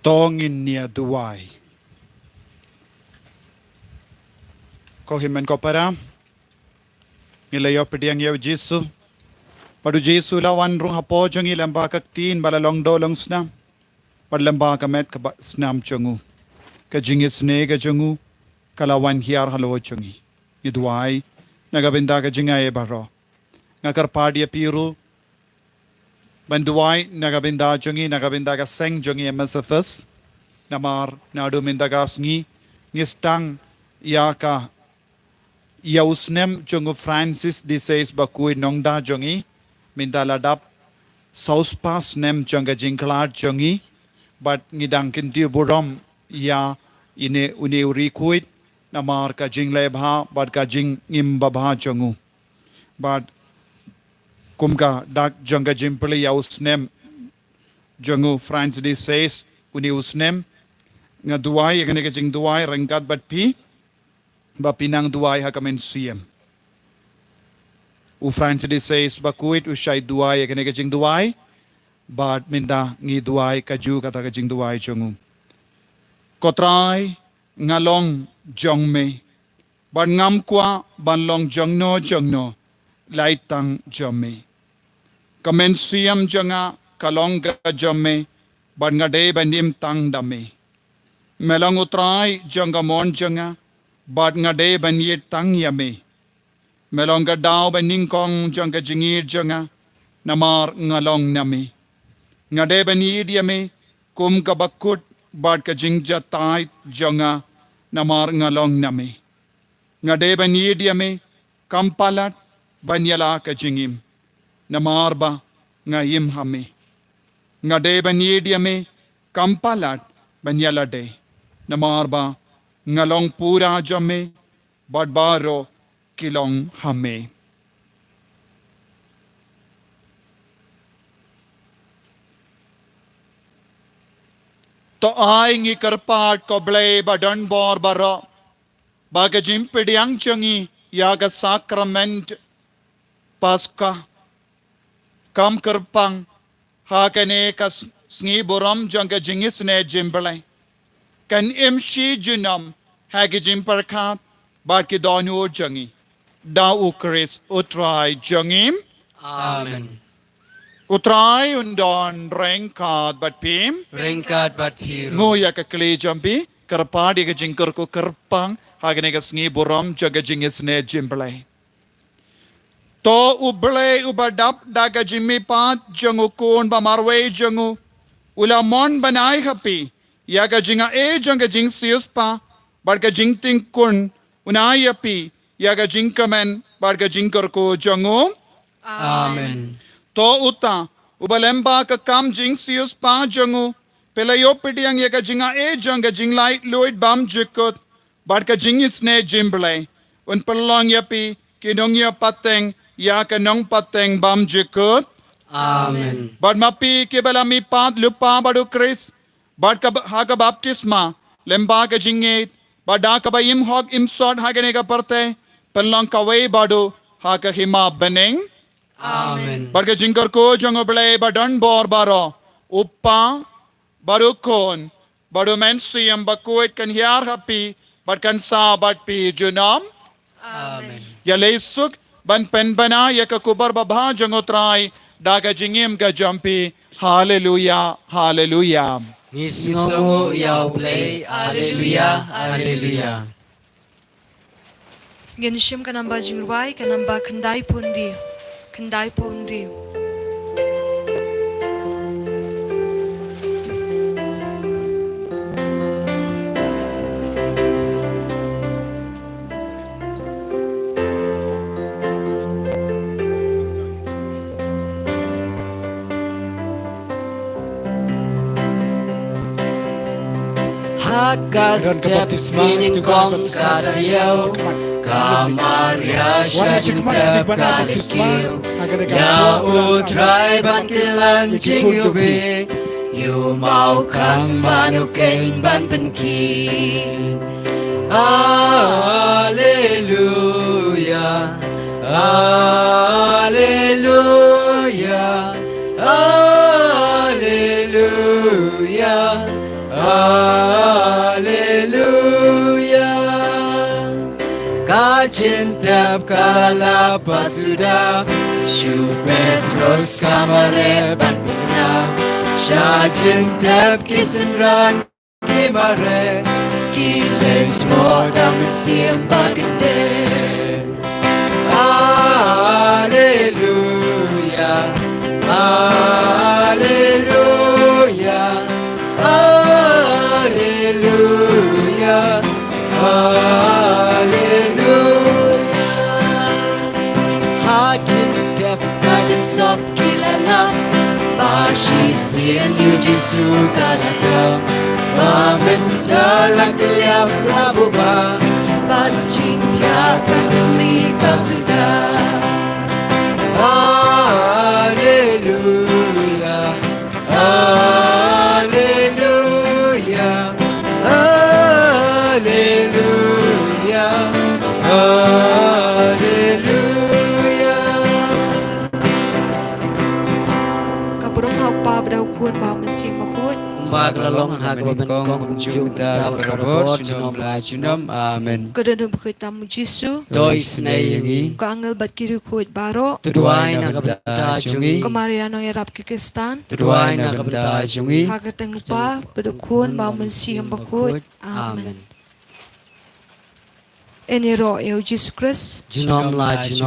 tongin niya duway. Ko himen ko para ilayo pediang yaw Jesu. Padu Jesu lawan rung hapo jong ilamba kaktin balalong dolong snam. Padlamba kamet ka snam chongu. Ka jingis ne ka chongu. Kalawan hiar halo chongi. Iduay nagabinda ka jingay baro. Ngakarpadia piru. Banduay nagabinda chongi nagabinda ka seng chongi MSFS. Namar naduminda ka sngi. Ngistang yaka yausnem chongu Francis disease bakui nongda chongi. Minta ladap sauspas nem chonga jingklar chongi. But ngidang kinti burom ya ine uni uri kuit. Namar ka jing lebha but ka jing ngim babha chongu. But kumka dak chonga jimpli yausnem chongu Francis disease uni usnem. Nga duway yakane ka jing duway rengkat bat pi. Ba pinang duway ha kamen siem. U Francis says bakuit usay duway yakane ka jing duway. But minda ngi duway kaju kata ka jing duway chongu. Kotray ngalong jong me. But ngam kwa banlong jongno laitang jome. Kamen siem jonga kalong ka jome. But ngade banim tang dame. Melang utray jonga mon jonga. But ngade banyet tang yame. Melong gadaw baning kong jonga jingir jonga. Namar ngalong name. Ngade banyed yame. Kum kabakut. But ka jingja tay jonga. Namar ngalong name. Ngade banyed yame. Kampalat. Banyala ka jingim. Namar ba ngayim hame. Ngade banyed yame. Kampalat. Banyala de. Namar ba ngalong pura jame, badbaro kilong hame. To ay ngi karpat ko blay badan bor baro, baga jimpidyang changi yaga sacrament paska, kam karpang hakane kas sngi boram janga jingis ne jimbalay. Kan imshi junam hagijim parkat bat ki donu jangi da ukris utrai jangim Amen. utrai undon rengkat bat pim Ringkat bat hiru. ngoya ka kli jampi karpadi ka jingkar ko karpang hagane ka sngi boram jaga jingis ne jimblay to ublay ubadap daga jimmi pat jangu kun ba marwe jangu ulamon banai hapi yaga jinga janga jing sius pa barga jing ting kun unaya pi yaga jing kamen barga jing kar ko jango Amen. to uta ubalemba ka kam jing sius pa jango pelayo pidiang yaga jinga janga jing light loid bam jikot barga jing isne jimble un pelong yapi kinong ya pateng yaga nong pateng bam jikot Amen. bad mapi kibalami pat lupa badu kris Bad ka haga baptisma lemba ka jingit bada ka bayim hog imsod hagane ka parte pelang ka way badu haga hima beneng Amen. bad ka jingkar ko jango blay badan bor baro uppa baru kon baru mensiam bakuit kan hiar happy bad kan sa bad pi junam Amen. ya leisuk ban pen bana ya ka kubar babha jango try daga jingim ka jampi hallelujah hallelujah. Ngisngo yaw play. Hallelujah. Hallelujah. Ginshim kanamba jingruai kanamba kandai pundi. Kandai pundi. Hakas jep sining kong katiyaw. Kamaria siya jintep kalikiw. Ya utray ban kilan jingyobi. Yu mau kang manukeng ban penki. Hallelujah. Hallelujah. Hallelujah. Rajin tab kala pasuda Shu Petros kamare bandina Shajin tab kisenran kimare Kilens modam siem bagende Hallelujah Hallelujah Hallelujah Hajit sop kilala Bashi sien yu Jesu kalaka Mamenta lakilya Prabu ba Bajing tiaka kelika sudah Hallelujah Hallelujah Hallelujah Hallelujah Kaburong hapa berau kuat bawa mesin makut. Bag lalong hagwa benkong kunjung ta berabot sunom la sunom amen Kedua berkata Jesu. Doi snai yangi Kaangel bat kiri kuat baro. Tuduai na kabda jungi Kemariano Arab ke Kristan. Tuduai na kabda jungi Hagat tengupa berdukun bawa mesin makut. Amen. Ini roh Yesus Kristus. Junom la junom